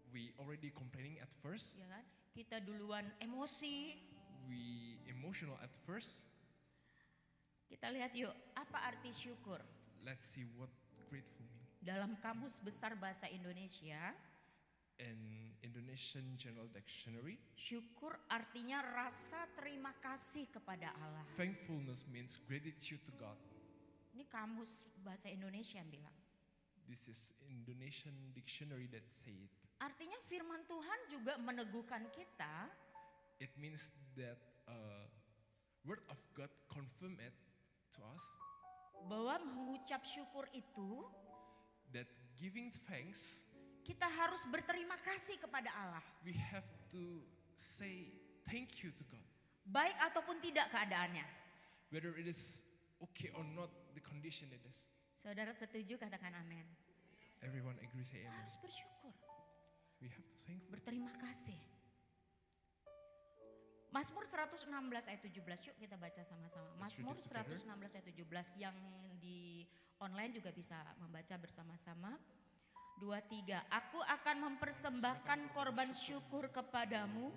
We already complaining at first, ya kan? Kita duluan emosi. we emotional at first. Kita lihat yuk, apa arti syukur? Let's see what grateful mean. Dalam Kamus Besar Bahasa Indonesia, In Indonesian General Dictionary, syukur artinya rasa terima kasih kepada Allah. thankfulness means gratitude to God. Ini Kamus Bahasa Indonesia yang bilang. This is Indonesian dictionary that say it. Artinya firman Tuhan juga meneguhkan kita It means that word of God confirm it to us bahwa mengucap syukur itu that giving thanks, kita harus berterima kasih kepada Allah. we have to say thank you to God. Baik ataupun tidak keadaannya. Whether it is okay or not, the condition it is. Saudara setuju katakan amin. Everyone agree, say amen. Harus bersyukur, We have to thank. berterima kasih. Mazmur 116 ayat 17 yuk kita baca sama-sama. Let's read Mazmur it together. 116 ayat 17 yang di online juga bisa membaca bersama-sama. 2, 3. Aku akan mempersembahkan korban syukur kepadamu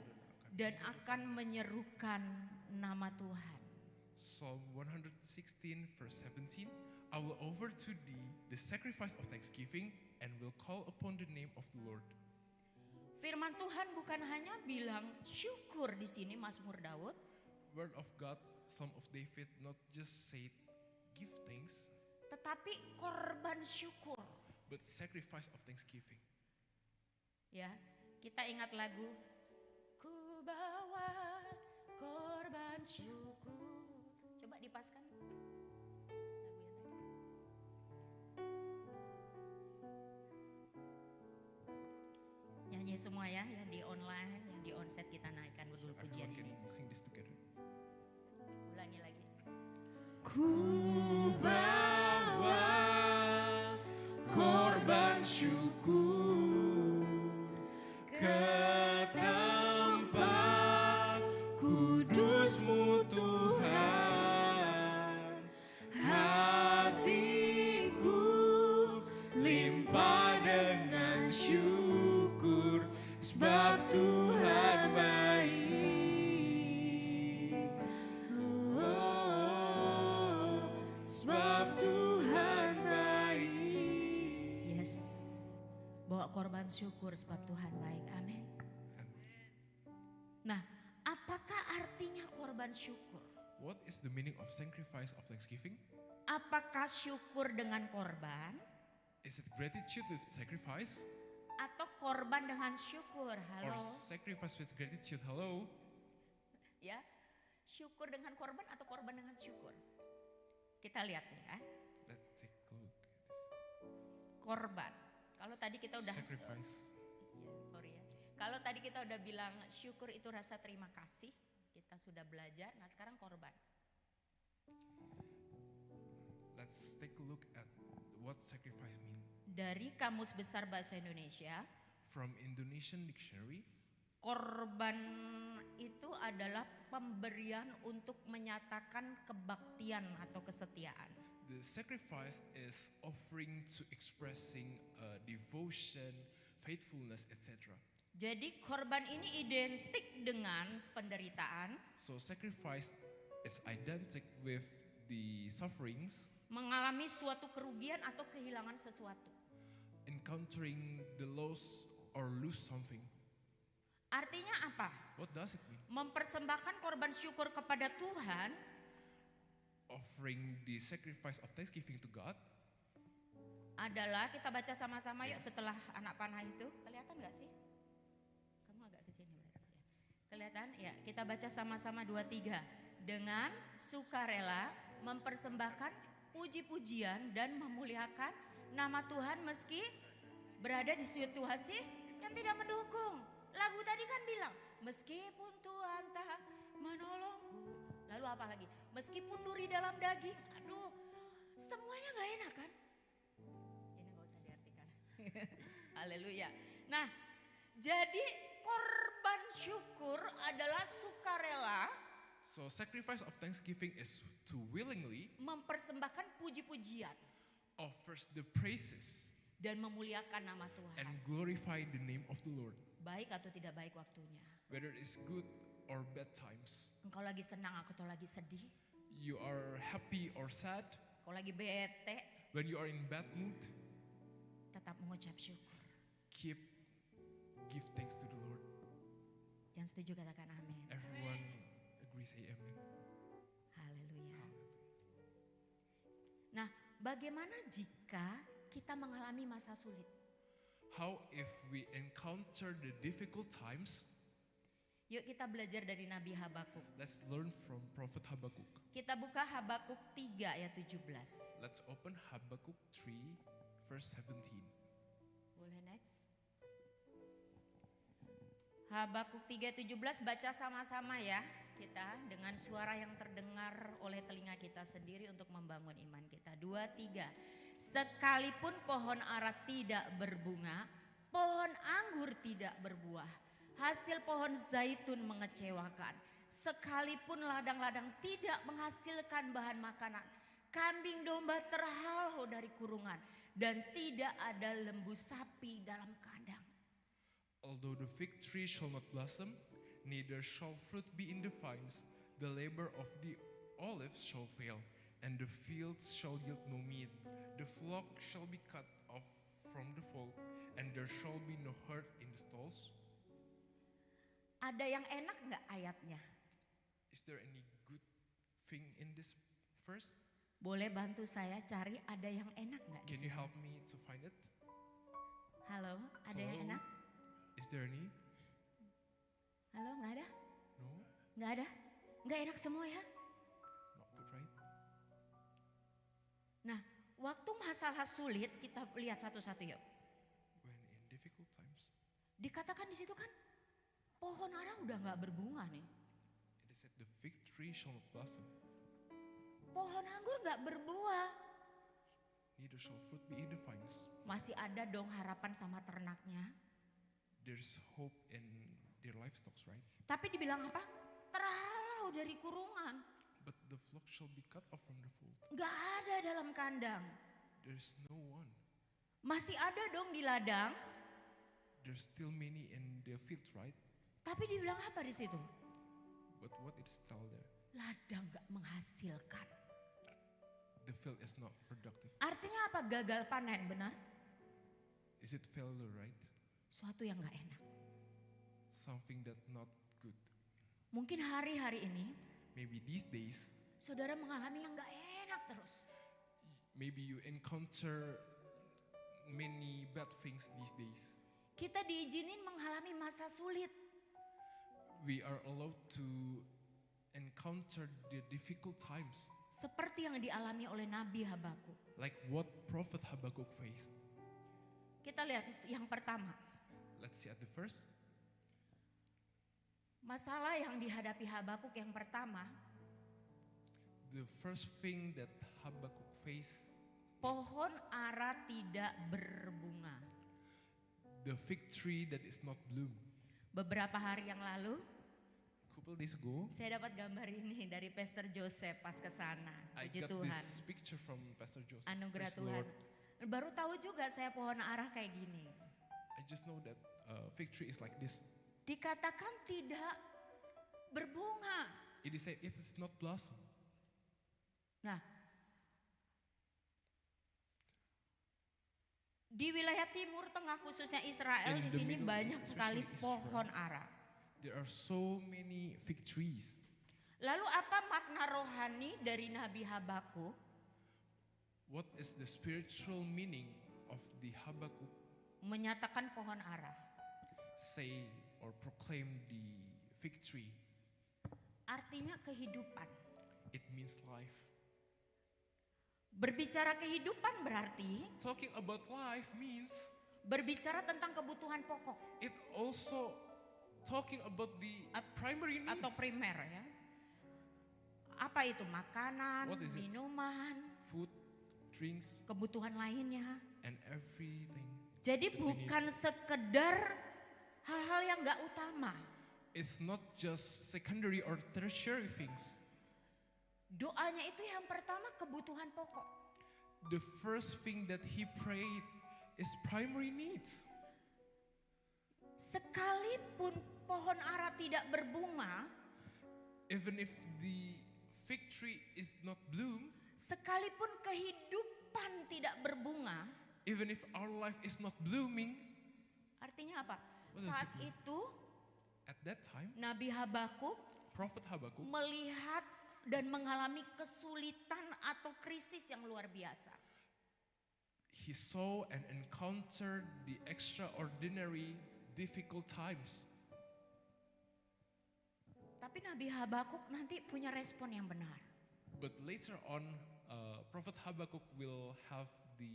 dan akan menyerukan nama Tuhan. Psalm 116 verse 17, I will offer to thee the sacrifice of thanksgiving and will call upon the name of the Lord. Firman Tuhan bukan hanya bilang syukur di sini Mazmur Daud, Word of God, Psalm of David, not just say give thanks, tetapi korban syukur. but sacrifice of thanksgiving. Ya, kita ingat lagu Ku bawa korban syukur. Coba dipaskan lagu yang tadi. Nyanyi semua ya, yang di online, yang di onset kita naikkan dulu pujian Everyone ini. can sing this together. Ulangi lagi. Korban syukur ke tempat kudus-Mu Tuhan, hatiku limpah dengan syukur sebab Tuhan baik. Oh, sebab Tuhan baik. Yes. Bawa korban syukur sebab Tuhan baik. Amin. Nah, apakah artinya korban korban syukur? What is the meaning of sacrifice of thanksgiving? Apakah syukur dengan korban Is it gratitude with sacrifice? atau korban dengan syukur? Or Halo, sacrifice with gratitude? Hello? ya. Syukur dengan korban atau korban dengan syukur? Kita lihat ya. Let's take a look at this. Korban. Kalau tadi kita udah Sacrifice. Ya, sorry ya. Kalau tadi kita udah bilang syukur itu rasa terima kasih, kita sudah belajar. Nah, sekarang korban. Let's take a look at what sacrifice mean. Dari Kamus Besar Bahasa Indonesia, From Indonesian dictionary, korban itu adalah pemberian untuk menyatakan kebaktian atau kesetiaan. the sacrifice is offering to expressing devotion, faithfulness, etc. Jadi korban ini identik dengan penderitaan, So sacrifice is identical with the sufferings, mengalami suatu kerugian atau kehilangan sesuatu. encountering the loss or lose something. Artinya apa? What does it mean? Mempersembahkan korban syukur kepada Tuhan Offering the sacrifice of thanksgiving to God adalah, kita baca sama-sama yuk setelah anak panah itu. Kelihatan gak sih? Kamu agak ke sini berarti ya. Kelihatan? Ya, kita baca sama-sama 2-3. Dengan sukarela mempersembahkan puji-pujian dan memuliakan nama Tuhan meski berada di situasi yang tidak mendukung. Lagu tadi kan bilang, meskipun Tuhan tak menolongku. Lalu apa lagi? Meskipun duri dalam daging. Aduh, semuanya gak enak kan? Ini gak usah diartikan. Haleluya. Nah, jadi korban syukur adalah sukarela So sacrifice of thanksgiving is to willingly mempersembahkan puji-pujian offers the praises dan memuliakan nama and Tuhan. glorify the name of the Lord, Baik atau tidak baik waktunya. whether it's good or bad times. Engkau lagi senang atau lagi sedih. You are happy or sad, Engkau lagi bete, when you are in bad mood, tetap mengucap syukur. give thanks to the Lord. Yang setuju katakan amin. Everyone agree, say amen. Haleluya. Nah, bagaimana jika kita mengalami masa sulit? How if we encounter the difficult times? Yuk kita belajar dari Nabi Habakuk. Let's learn from Prophet Habakkuk. Kita buka Habakuk 3 ayat 17. Let's open Habakkuk 3 verse 17. Boleh next? Habakuk 3:17 baca sama-sama ya kita dengan suara yang terdengar oleh telinga kita sendiri untuk membangun iman kita. 2, 3. Sekalipun pohon ara tidak berbunga, pohon anggur tidak berbuah, hasil pohon zaitun mengecewakan, sekalipun ladang-ladang tidak menghasilkan bahan makanan, kambing domba terhalau dari kurungan, dan tidak ada lembu sapi dalam kandang. Although the fig tree shall not blossom, neither shall fruit be in the vines, the labor of the olives shall fail, and the fields shall yield no meat. The flock shall be cut off from the fold, and there shall be no herd in the stalls. Ada yang enak nggak ayatnya? Is there any good thing in this verse? Boleh bantu saya cari ada yang enak nggak di Can you sini? help me to find it? Halo, ada yang Hello? enak? Is there any? Halo, nggak ada? No? Nggak ada? Nggak enak semua ya? Not good, right? Nah, waktu masalah sulit kita lihat satu-satu yuk. When in difficult times, Dikatakan di situ kan pohon ara udah nggak berbunga nih. it is said the fig tree shall not blossom, Pohon anggur nggak berbuah. neither shall fruit be in the vines. Masih ada dong harapan sama ternaknya. There's hope in their livestock, right? Tapi dibilang apa? Terhalau dari kurungan. But the flock shall be cut off from the fold. Nggak ada dalam kandang. There's no one. Masih ada dong di ladang. There's still many in the field, right? Tapi dibilang apa di situ? But what it is tell there? Ladang nggak menghasilkan. The field is not productive. Artinya apa? Gagal panen, benar? Is it failure, right? Suatu yang nggak enak. Something that not good. Mungkin hari-hari ini Maybe these days, saudara mengalami yang gak enak terus. maybe you encounter many bad things these days. Kita diizinin mengalami masa sulit. We are allowed to encounter the difficult times, Seperti yang dialami oleh Nabi Habakuk. like what Prophet Habakkuk faced. Kita lihat yang pertama. Let's see at the first. Masalah yang dihadapi Habakuk yang pertama, The first thing that Habakkuk faced, pohon ara tidak berbunga. the fig tree that is not bloom. Beberapa hari yang lalu, Couple days ago, saya dapat gambar ini dari Pastor Joseph pas ke sana. I Puji got Tuhan. this picture from Pastor Joseph. Anugerah Praise the Tuhan. Lord. Baru tahu juga saya pohon arah kayak gini. I just know that fig tree is like this. Dikatakan tidak berbunga. It is said it is not blossom. Nah, di wilayah Timur Tengah khususnya Israel In di the sini Middle banyak East, sekali especially pohon ara. There are so many fig trees. Lalu apa makna rohani dari Nabi Habakuk? What is the spiritual meaning of the Habakkuk Menyatakan pohon ara. say or proclaim the fig tree? Artinya kehidupan. It means life. Berbicara kehidupan berarti Talking about life means berbicara tentang kebutuhan pokok it also talking about the primary needs. atau primer ya. Apa itu? Makanan, What is it? minuman, Food, drinks, kebutuhan lainnya. and everything. Jadi that we need. bukan sekedar hal-hal yang gak utama. It's not just secondary or tertiary things. Doanya itu yang pertama kebutuhan pokok. The first thing that he prayed is primary needs. Sekalipun pohon ara tidak berbunga, Even if the fig tree is not bloom, sekalipun kehidupan tidak berbunga, even if our life is not blooming, artinya apa? What does Saat it mean? itu at that time, Nabi Habakuk Prophet Habakkuk melihat dan mengalami kesulitan atau krisis yang luar biasa. he saw and encountered the extraordinary difficult times. Tapi Nabi Habakuk nanti punya respon yang benar. But later on, Prophet Habakkuk will have the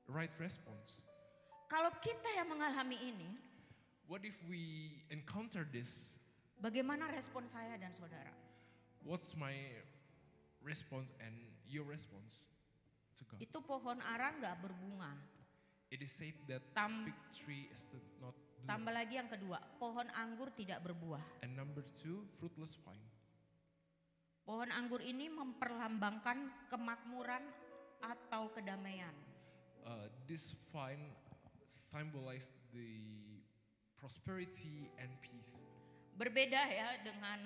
right response. Kalau kita yang mengalami ini, What if we encounter this? bagaimana respon saya dan saudara? What's my response and your response to God? Itu pohon ara nggak berbunga. It is said that Tam- fig tree is not bloom. Tambah lagi yang kedua, pohon anggur tidak berbuah. And number 2, fruitless vine. Pohon anggur ini memperlambangkan kemakmuran atau kedamaian. This vine symbolized the prosperity and peace. Berbeda ya dengan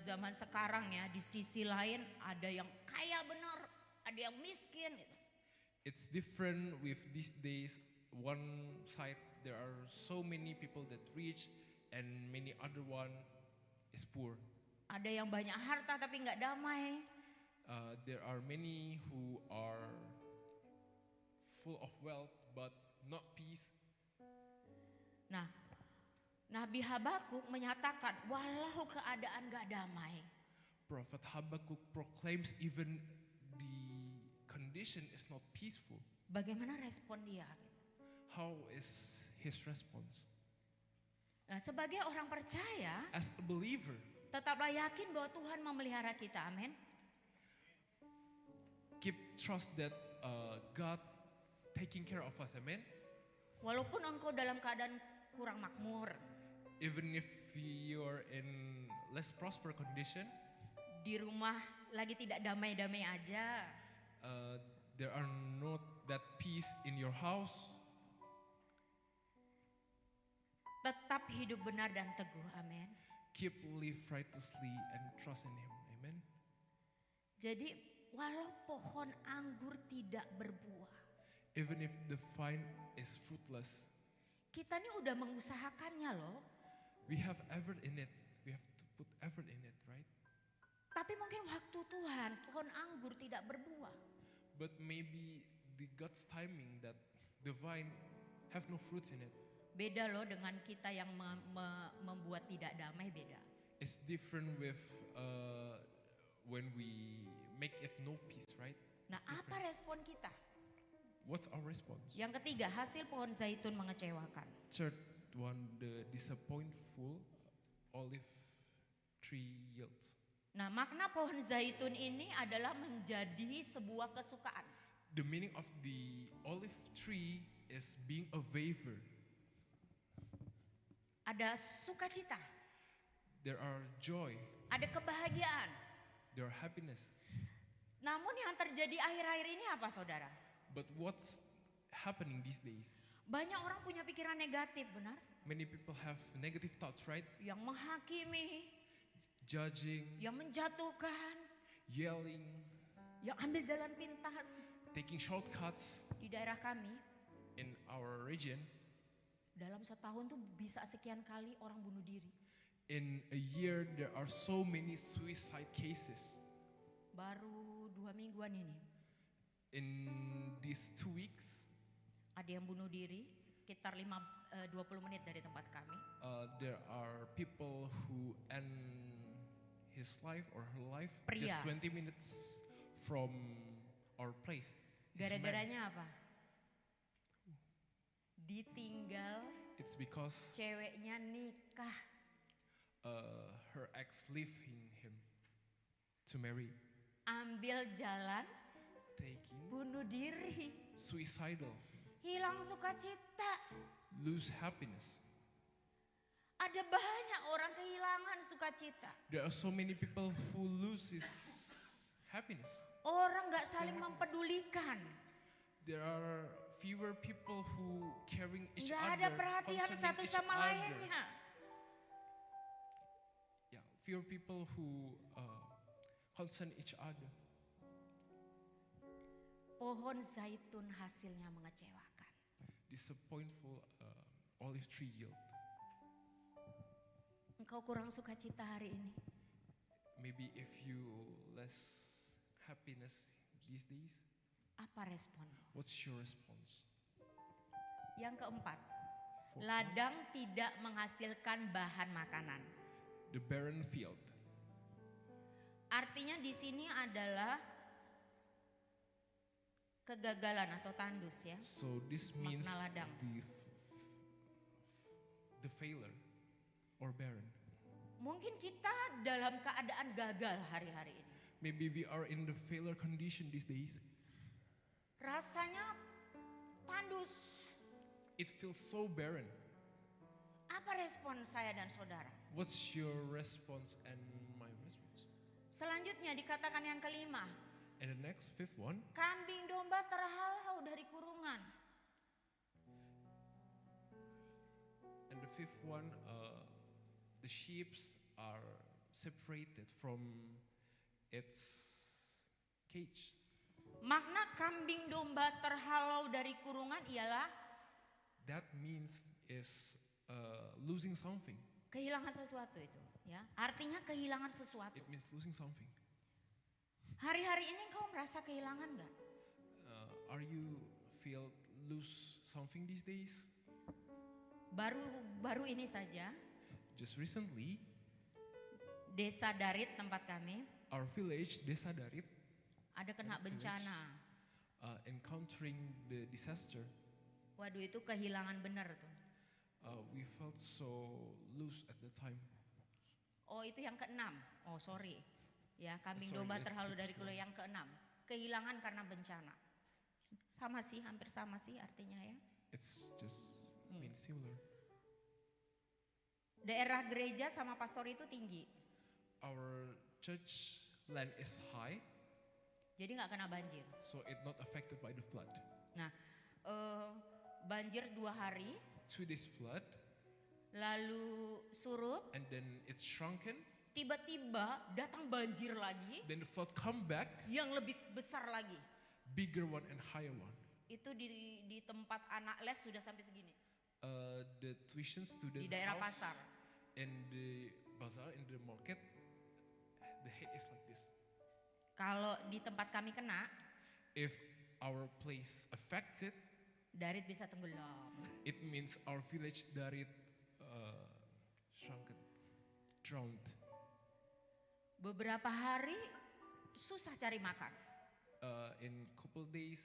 zaman sekarang ya. Di sisi lain ada yang kaya benar, ada yang miskin. Gitu. It's different with these days. One side there are so many people that rich and many other one is poor. Ada yang banyak harta tapi nggak damai. There are many who are full of wealth but not peace. Nah, Nabi Habakuk menyatakan walau keadaan gak damai, Prophet Habakkuk proclaims even the condition is not peaceful. bagaimana respon dia? How is his response? Nah, sebagai orang percaya, As a believer, tetaplah yakin bahwa Tuhan memelihara kita, amin. keep trust that God taking care of us, amen? Walaupun engkau dalam keadaan kurang makmur, Even if you're in less prosper condition, di rumah lagi tidak damai-damai aja, there are not that peace in your house, tetap hidup benar dan teguh, amin. keep live righteously and trust in Him, amen? Jadi walau pohon anggur tidak berbuah, Even if the vine is fruitless, kita ini udah mengusahakannya loh. we have effort in it. We have to put effort in it, right? Tapi mungkin waktu Tuhan pohon anggur tidak berbuah. But maybe the God's timing that the vine have no fruits in it. Beda loh dengan kita yang membuat tidak damai, beda. It's different with when we make it no peace, right? Nah, It's apa different. respon kita? What's our response? Yang ketiga, hasil pohon zaitun mengecewakan. Third one, the disappointful olive tree yields. Nah, makna pohon zaitun ini adalah menjadi sebuah kesukaan. The meaning of the olive tree is being a waver. Ada sukacita, There are joy, ada kebahagiaan. there are happiness. Namun yang terjadi akhir-akhir ini apa, saudara? But what's happening these days? Banyak orang punya pikiran negatif, benar? Many people have negative thoughts, right? Yang menghakimi, Judging, yang menjatuhkan, yelling, yang ambil jalan pintas. taking shortcuts. Di daerah kami, In our region, dalam setahun tuh bisa sekian kali orang bunuh diri. in a year, there are so many suicide cases. Baru 2 mingguan ini, In these 2 weeks, ada yang bunuh diri sekitar 20 menit dari tempat kami. there are people who end his life or her life Pria. just 20 minutes from our place. He's married. Gara-garanya apa? Ditinggal, It's because ceweknya nikah. her ex leaving him to marry, Ambil jalan, taking bunuh diri. suicidal, Hilang sukacita. lose happiness. Ada banyak orang kehilangan sukacita. There are so many people who loses happiness. Orang gak saling mempedulikan. There are fewer people who caring each Gak other, ada perhatian concerning satu each sama other. lainnya. Yeah, fewer people who concern each other. Pohon zaitun hasilnya mengecewakan. Disappointful olive tree yield. Engkau kurang sukacita hari ini. Maybe if you less happiness these days, Apa respon? what's your response? Yang keempat, For ladang tidak menghasilkan bahan makanan. the barren field. Artinya di sini adalah kegagalan atau tandus ya. So this means Makna ladang. the failure or barren. Mungkin kita dalam keadaan gagal hari-hari ini. Maybe we are in the failure condition these days. Rasanya tandus. It feels so barren. Apa respon saya dan saudara? What's your response and my response? Selanjutnya dikatakan yang kelima, And the next, fifth one, kambing domba terhalau dari kurungan. and the fifth one, the sheep are separated from its cage. Makna kambing domba terhalau dari kurungan ialah That means is losing something. kehilangan sesuatu itu, ya. Artinya kehilangan sesuatu. It means losing something. Hari-hari ini engkau merasa kehilangan nggak? Are you feel lose something these days? Baru ini saja, Just recently, Desa Darit tempat kami our village Desa Darit ada kena Darit village. bencana. Encountering the disaster. Waduh, itu kehilangan benar tuh. We felt so loose at the time. Oh, itu yang keenam. Oh, sorry. Ya, kambing Sorry, domba it's terhalau sixth dari one. kulo yang keenam. Kehilangan karena bencana. Sama sih, hampir sama sih artinya ya. It's just means similar. Daerah gereja sama pastor itu tinggi. Our church land is high, Jadi nggak kena banjir. so it not affected by the flood. Nah, banjir 2 hari, 2 days flood, lalu surut, and then it's shrunken. tiba-tiba datang banjir lagi Then the flood come back, yang lebih besar lagi. bigger one and higher one. Itu di tempat anak les sudah sampai segini. The tuition student Di daerah house pasar. and the bazaar, in the market, the head is like this. Kalau di tempat kami kena, If our place affected, Darit bisa tenggelam. it means our village Darit shrunken, drowned. Beberapa hari susah cari makan. In couple days,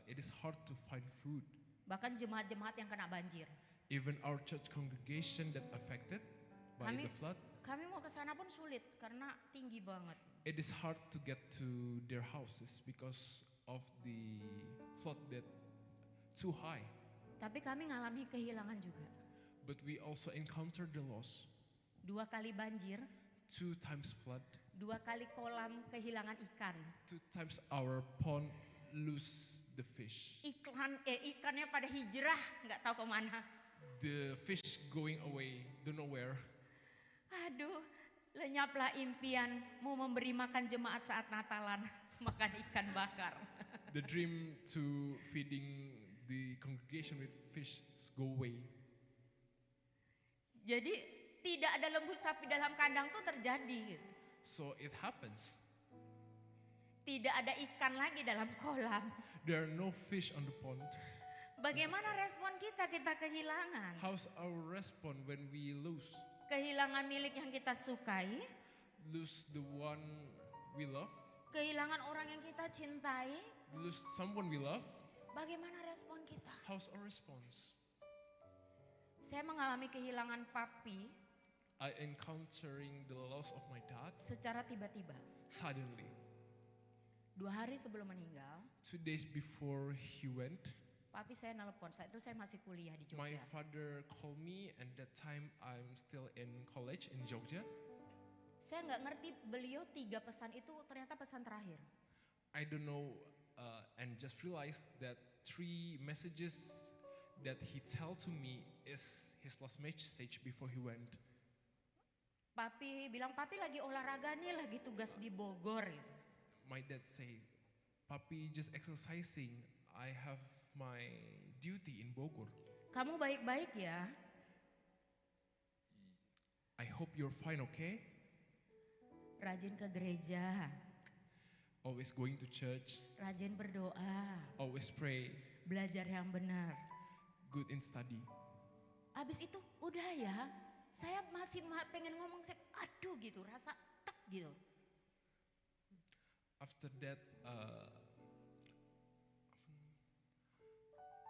it is hard to find food. Bahkan jemaat-jemaat yang kena banjir. Even our church congregation that affected by Kami- the flood, Kami mau ke sana pun sulit karena tinggi banget. it is hard to get to their houses because of the flood that too high. Tapi kami ngalami kehilangan juga. But we also encountered the loss. 2 kali banjir, 2 times flood, 2 kali kolam kehilangan ikan. 2 times our pond lose the fish. Ikannya pada hijrah, nggak tahu kemana. The fish going away, don't know where. Aduh, lenyaplah impian mau memberi makan jemaat saat Natalan, makan ikan bakar. The dream to feeding the congregation with fish go away. Jadi tidak ada lembu sapi dalam kandang tuh terjadi. Gitu. So it happens. Tidak ada ikan lagi dalam kolam. There are no fish on the pond. Bagaimana respon kita kehilangan? How's our response when we lose? Kehilangan milik yang kita sukai, Lose the one we love, kehilangan orang yang kita cintai. lose someone we love. Bagaimana respon kita? How's our response? Saya mengalami kehilangan papi I encountering the loss of my dad secara tiba-tiba. suddenly. 2 hari sebelum meninggal, 2 days before he went, papi saya nelpon. Saat itu saya masih kuliah di my Jogja. father called me, and that time I'm still in college in Jogja. Saya nggak ngerti beliau 3 pesan itu ternyata pesan terakhir. I don't know, and just realized that 3 messages that he tell to me is his last message before he went. Papi bilang, papi lagi olahraga nih, lagi tugas di Bogor. Gitu. My dad say, "Papi, just exercising. I have my duty in Bogor. Kamu baik-baik ya. I hope you're fine, okay? Rajin ke gereja, Always going to church, rajin berdoa, always pray, belajar yang benar. good in study." Abis itu udah ya, saya masih pengen ngomong, saya, aduh gitu, rasa tek gitu. After that,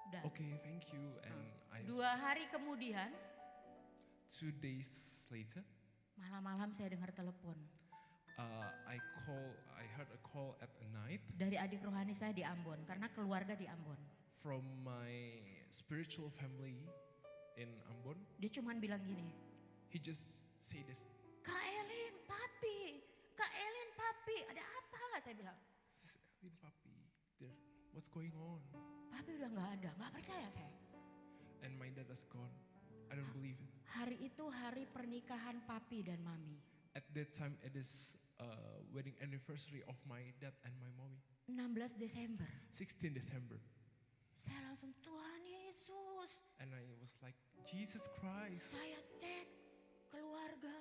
Udah. okay, thank you. And 2 hari kemudian, 2 days later, malam-malam saya dengar telepon I heard a call at night dari adik rohani saya di Ambon, karena keluarga di Ambon. from my spiritual family in Ambon. Dia cuman bilang gini, He just say this, Kak Elin, papi, Kak Elin, papi, ada apa? Saya bilang, "Elin, Papi, what's going on?" papi udah nggak ada, nggak percaya saya. And my dad is gone. I don't believe it. Hari itu hari pernikahan papi dan mami. At that time, it is wedding anniversary of my dad and my mommy. 16 Desember. 16 December. Saya langsung, Tuhan Yesus. And I was like, Jesus Christ. Saya cek keluarga.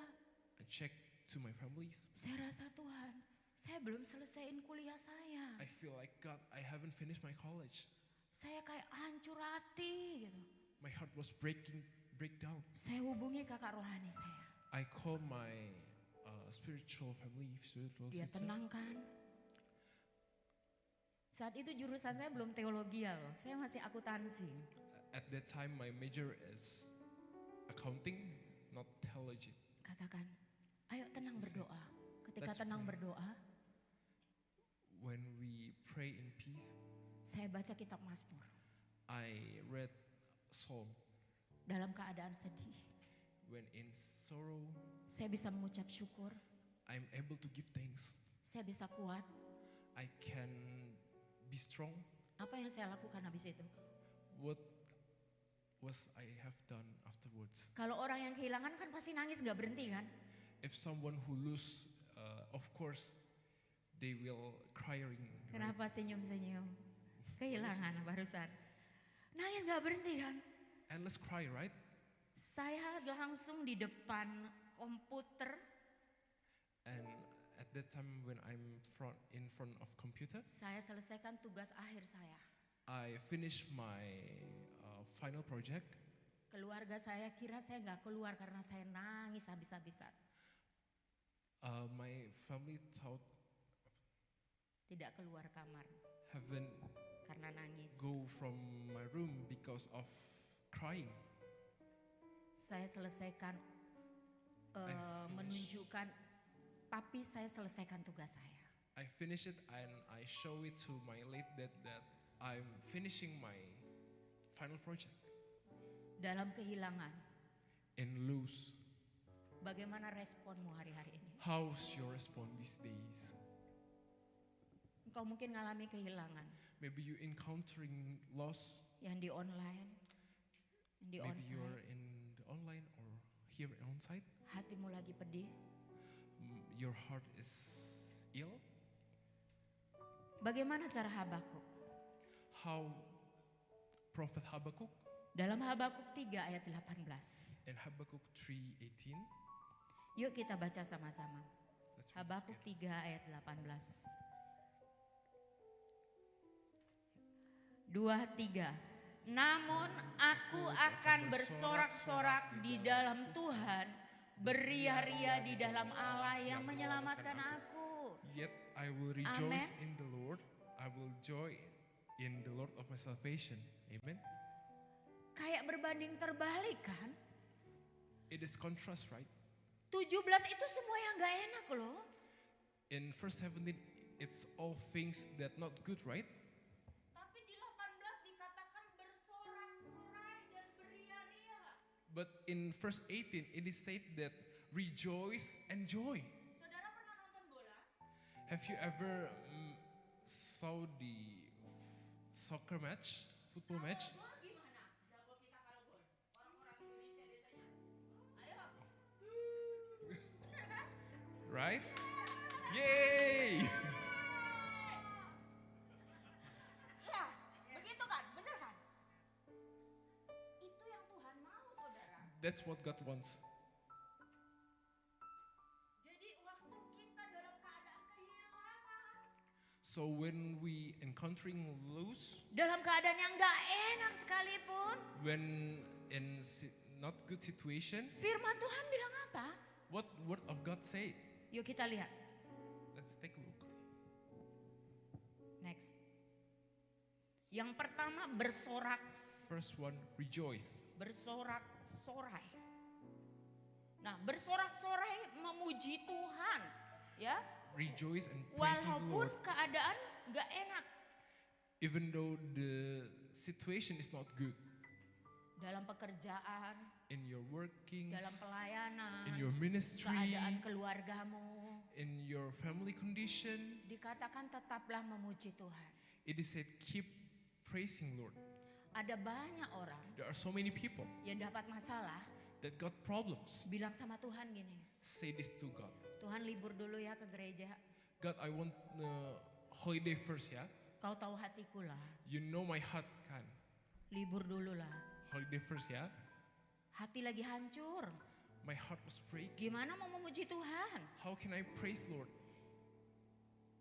I checked to my families. Saya rasa Tuhan, saya belum selesaiin kuliah saya. I feel like, God, I haven't finished my college. Saya kayak hancur hati gitu. My heart was breakdown. Saya hubungi kakak rohani saya. I called my spiritual family, spiritual Dia sister. tenangkan. Saat itu jurusan saya belum teologi ya loh, saya masih akuntansi. At that time, my major is accounting, not theology. Katakan, ayo tenang berdoa. Ketika Let's tenang pray. berdoa, When we pray in peace, saya baca kitab Mazmur. I read Psalm. Dalam keadaan sedih, When in sorrow, saya bisa mengucap syukur, I'm able to give thanks. saya bisa kuat. I can be strong. Apa yang saya lakukan habis itu? What was I have done afterwards? Kalau orang yang kehilangan kan pasti nangis gak berhenti kan? If someone who lose, of course, they will crying. Right? Kenapa senyum-senyum? Kehilangan barusan. Nangis gak berhenti kan? Endless cry, right? Saya langsung di depan komputer. And at that time when I'm in front of computer, Saya selesaikan tugas akhir saya. I finish my final project. Keluarga saya kira saya nggak keluar karena saya nangis habis-habisan. My family thought Tidak keluar kamar haven't karena nangis. go from my room because of crying. Saya selesaikan finish. menunjukkan, papi saya selesaikan tugas saya. I finish it and I show it to my late dad that I'm finishing my final project. Dalam kehilangan, And lose. bagaimana responmu hari-hari ini? How's your response these days? Engkau mungkin ngalami kehilangan Maybe you encountering loss. yang di online, yang di Maybe you're onsite. in the online or here on site. Hatimu lagi pedih. Your heart is ill. Bagaimana cara Habakuk? How Prophet Habakkuk Dalam Habakuk 3 ayat 18. in Habakkuk 3:18. Yuk kita baca sama-sama. Let's read Habakuk together. 3 ayat 18. 2, 3. Namun aku akan bersorak-sorak di dalam Tuhan, beria-ria di dalam Allah yang menyelamatkan aku. Yet I will rejoice Amen. in the Lord. I will joy in the Lord of my salvation. Amen. Kayak berbanding terbalik kan? It is contrast, right? 17 itu semua yang gak enak loh. In verse 17, it's all things that not good, right? Tapi di 18 dikatakan bersorak-sorai dan beria-ria. But in verse 18, it is said that rejoice and joy. Saudara pernah nonton bola? Have you ever saw the soccer match, football match? Gol gimana? Jago kita kalau gol. Orang-orang Indonesia biasanya. Ayo. Bener kan? Right? Yay! Iya, begitu kan? Bener kan? Itu yang Tuhan mau, saudara. That's what God wants. Jadi waktu kita dalam keadaan kehilangan, So when we encountering loss, dalam keadaan yang gak enak sekalipun, when in not good situation, firman Tuhan bilang apa? what word of God say? Yuk kita lihat. Let's take a look. Next. Yang pertama bersorak, First one, rejoice. bersorak-sorai. Nah, bersorak-sorai memuji Tuhan, ya. Rejoice and praise the Walaupun Lord. keadaan gak enak. Even though the situation is not good. Dalam pekerjaan, In your working, dalam pelayanan, in your ministry, keadaan keluargamu. in your family condition, Dikatakan tetaplah memuji Tuhan. it is said keep praising Lord. Ada banyak orang There are so many people yang dapat masalah, that got problems. bilang sama Tuhan gini, Say this to God. Tuhan libur dulu ya ke gereja. God, I want holiday first, yeah? Kau tahu hatiku lah, You know my heart, kan? libur dulu lah. Holiday first, yeah? Hati lagi hancur. My heart was breaking. Gimana mau memuji Tuhan? How can I praise Lord?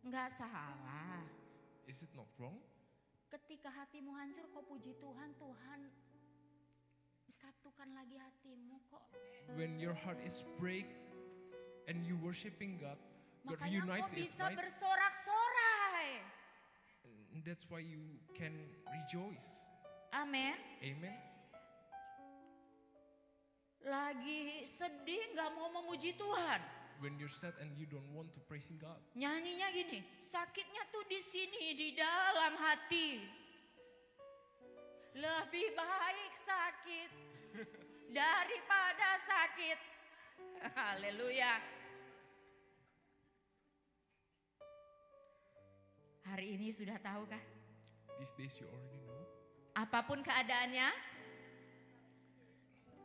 Nggak salah. Is it not wrong? Ketika hatimu hancur kau puji Tuhan, Tuhan satukan lagi hatimu kok. When your heart is break and you worshiping God, God Makanya reunites kau it, bisa right? bersorak-sorai. And that's why you can rejoice. Amin. Amen. Lagi sedih nggak mau memuji Tuhan. When you're sad and you don't want to praising God. Nyanyinya gini, sakitnya tuh di sini di dalam hati. Lebih baik sakit daripada sakit. Haleluya. Hari ini sudah tahu kan? These days you already know. Apapun keadaannya.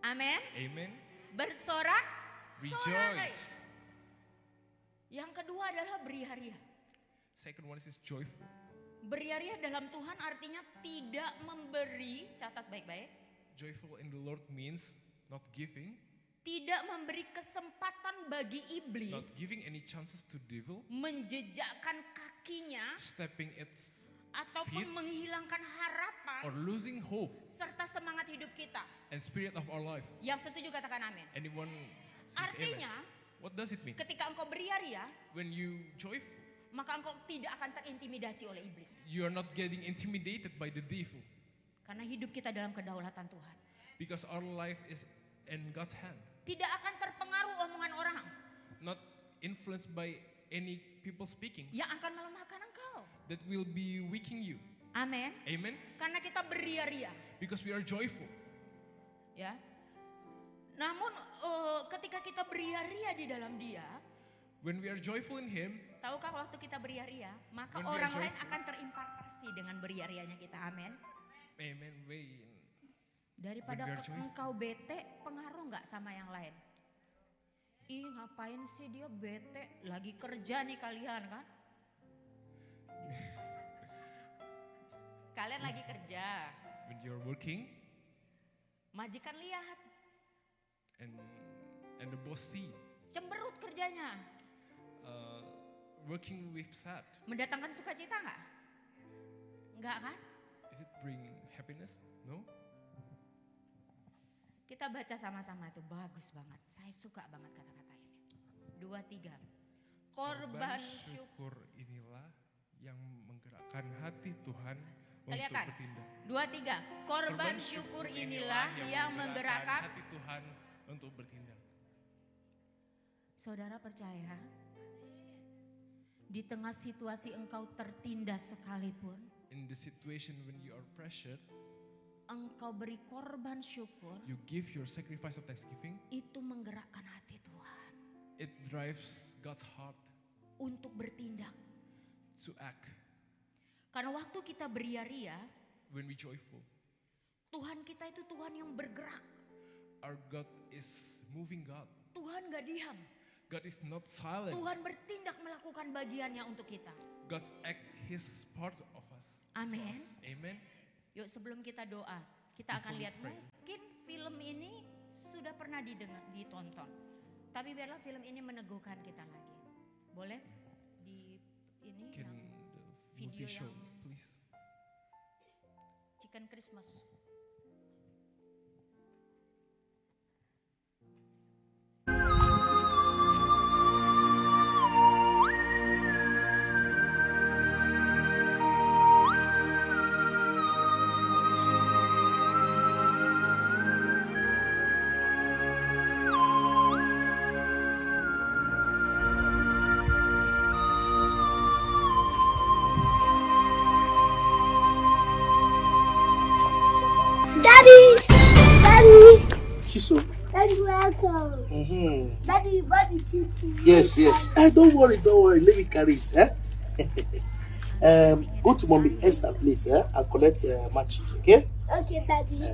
Amin. Amen. Bersorak, sorai. Rejoice. Yang kedua adalah beria-ria. Second one is joyful. Beria-ria dalam Tuhan artinya tidak memberi, catat baik-baik. Joyful in the Lord means not giving. tidak memberi kesempatan bagi not iblis giving any chances to devil, menjejakkan kakinya stepping its ataupun feet, menghilangkan harapan or losing hope serta semangat hidup kita. and spirit of our life. Yang setuju katakan amin. Anyone says Artinya, amen? What does it mean? ketika engkau beria-ria, When you joyful, maka engkau tidak akan terintimidasi oleh iblis. you are not getting intimidated by the devil, Karena hidup kita dalam kedaulatan Tuhan. because our life is in God's hand, Tidak akan terpengaruh omongan orang not influenced by any people speaking yang akan melemahkan engkau. that will be weakening you. Amin. Amen. Karena kita beria-ria. Because we are joyful. Ya. Namun ketika kita beria-ria di dalam Dia, When we are joyful in Him, tahukah waktu kita beria-ria, maka When we are orang lain joyful. akan terimpartasi dengan beria-rianya kita. Amin. amen, Daripada When we are joyful. engkau bete, pengaruh nggak sama yang lain? Ih, ngapain sih dia bete? Lagi kerja nih kalian kan? Kalian lagi kerja, when you're working majikan lihat, and the boss see, cemberut kerjanya. working with sad, Mendatangkan sukacita nggak? Nggak kan? is it bring happiness? No? Kita baca sama-sama itu bagus banget. Saya suka banget kata-kata ini. 2, 3. Korban syukur. syukur inilah yang menggerakkan hati Tuhan Kelihatan? untuk bertindak. 2, 3. Korban syukur inilah yang menggerakkan. hati Tuhan untuk bertindak. Saudara percaya, di tengah situasi engkau tertindas sekalipun, In the situation when you are pressured, engkau beri korban syukur, you give your sacrifice of thanksgiving. itu menggerakkan hati Tuhan It drives God's heart untuk bertindak. to act. Karena waktu kita beria-ria, When we joyful, Tuhan kita itu Tuhan yang bergerak. our God is moving God. Tuhan gak diam. God is not silent. Tuhan bertindak melakukan bagiannya untuk kita. God act His part of us. to Amen. us. Amen. Yuk sebelum kita doa, kita akan Before we lihat pray. mungkin film ini sudah pernah ditonton. Tapi biarlah film ini meneguhkan kita lagi. Boleh? Di ini Can yang the video movie show, yang- please? Chicken Christmas. Daddy! Daddy! Chiso. Daddy, welcome. Mm-hmm. Daddy, what did you do? Yes, yes. Don't worry. Let me carry it. Go to Mommy Esther, please, and collect matches, okay? Okay, Daddy.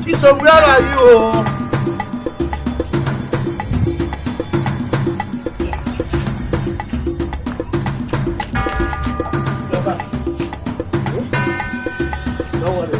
Chiso, where are you? You're back. Don't worry,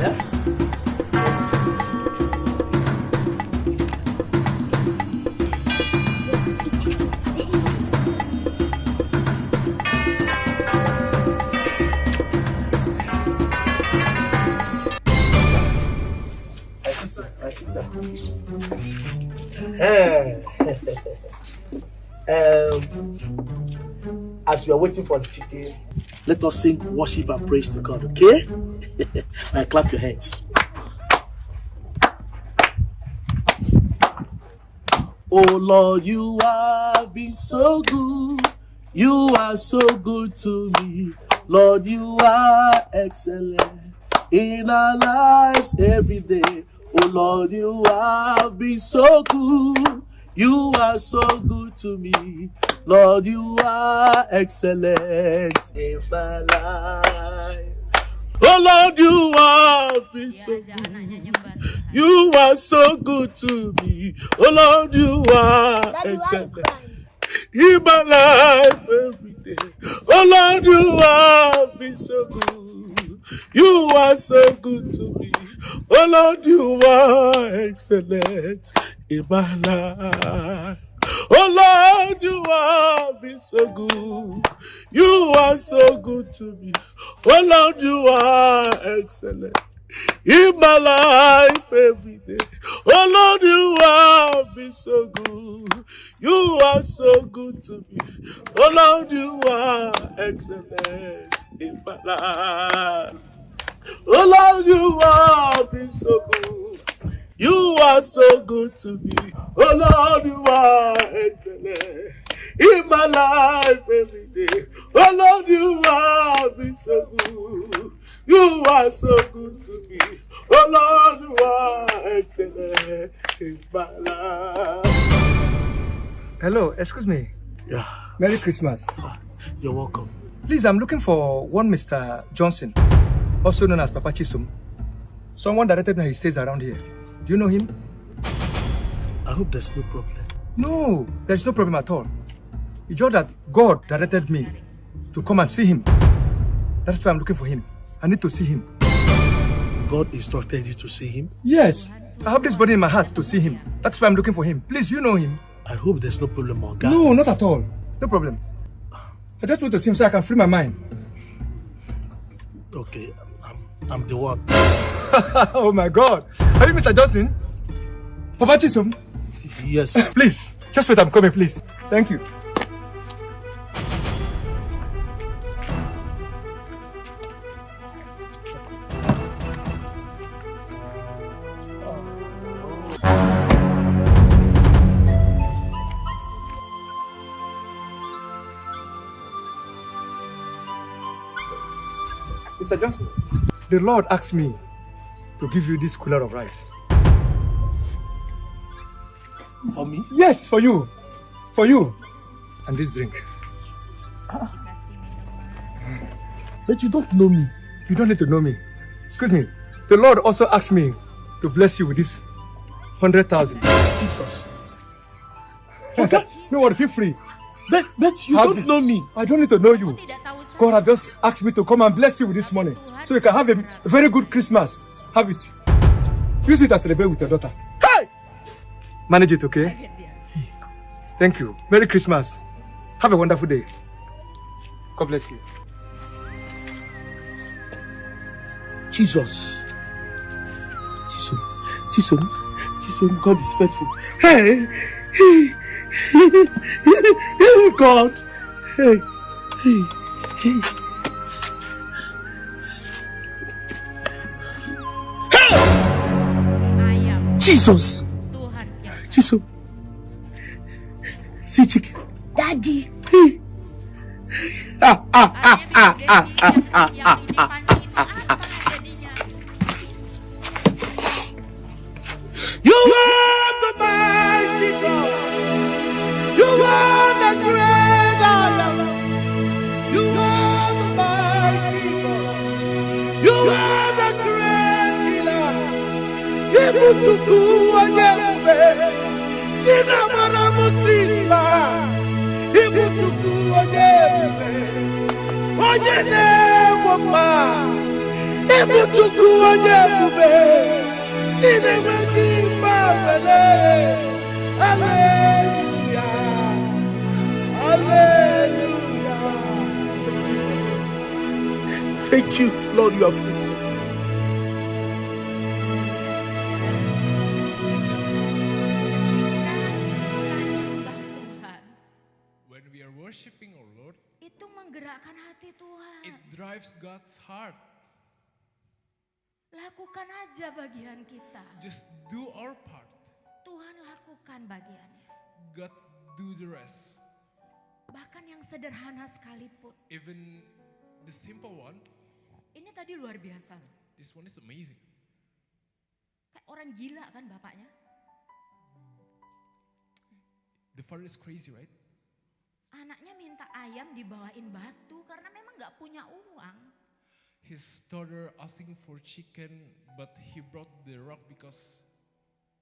As we are waiting for the chicken, let us sing worship and praise to God, okay? And clap your hands. Oh Lord, you have been so good. You are so good to me. Lord, you are excellent in our lives every day. Oh Lord, you have been so good. You are so good to me. Lord, you are excellent in my life. Oh Lord, you have been so good. You are so good to me. Oh Lord, you are Daddy, why you excellent crying? in my life every day. Oh Lord, you have been so good. You are so good to me. Oh Lord, you are excellent in my life. Oh Lord, you have been so good. You are so good to me. Oh Lord, you are excellent in my life every day. Oh Lord, you have been so good. You are so good to me. Oh Lord, you are excellent in my life. Oh Lord, you have been so good. You are so good to me. Oh Lord, you are excellent in my life every day. Oh Lord, you have been so good. You are so good to me. Oh Lord, you are excellent in my life. Hello, excuse me. Yeah, Merry Christmas. you're welcome. Please, I'm looking for one Mr. Johnson, also known as Papa Chisum. Someone directed me he stays around here. Do you know him? I hope there's no problem. No, there's no problem at all. It's just that God directed me to come and see him. That's why I'm looking for him. I need to see him. God instructed you to see him. Yes, I have this body in my heart to see him. That's why I'm looking for him. Please, you know him. I hope there's no problem, my God. No, not at all. No problem. I just want to see him so I can free my mind. Okay, I'm the one. Oh my God. Are you Mr. Johnson? Papa Chisum? Yes. Please, just wait, I'm coming, please. Thank you. Mr. Johnson, the Lord asked me to give you this cooler of rice. For me? Yes, for you. For you. And this drink. But you don't know me. You don't need to know me. Excuse me. The Lord also asked me to bless you with this 100,000. Jesus. Okay. No worry, feel free. But you Have don't it. know me. I don't need to know you. God has just asked me to come and bless you with this money, so you can have a very good Christmas. Have it. Use it as a celebrate with your daughter. Hey! Manage it, okay? Thank you. Merry Christmas. Have a wonderful day. God bless you. Jesus. Jesus, God is faithful. Hey! God. Hey. Ayam Jesus. Tuhan siap. Jesus. See chicken. Daddy. Hey. Yang ini pancing itu apa jadinya? You are the mighty God. You are the great I am. You are the mighty God. You are the great healer. Ibutuku onyembe. Tina maramu Christmas. Ibutuku onyembe. Onyene wama. Ibutuku onyembe. Tina makimba wele. Hallelujah. Hallelujah. Thank you, Lord, you are faithful. worshiping our Lord, itu menggerakkan hati Tuhan. it drives God's heart. Lakukan aja bagian kita. Just do our part. Tuhan lakukan bagiannya. God do the rest. Bahkan yang sederhana sekalipun. Even the simple one, Ini tadi luar biasa loh. this one is amazing. Kayak orang gila kan bapaknya. The father is crazy, right? Anaknya minta ayam dibawain batu karena memang gak punya uang. His daughter asking for chicken, but he brought the rock because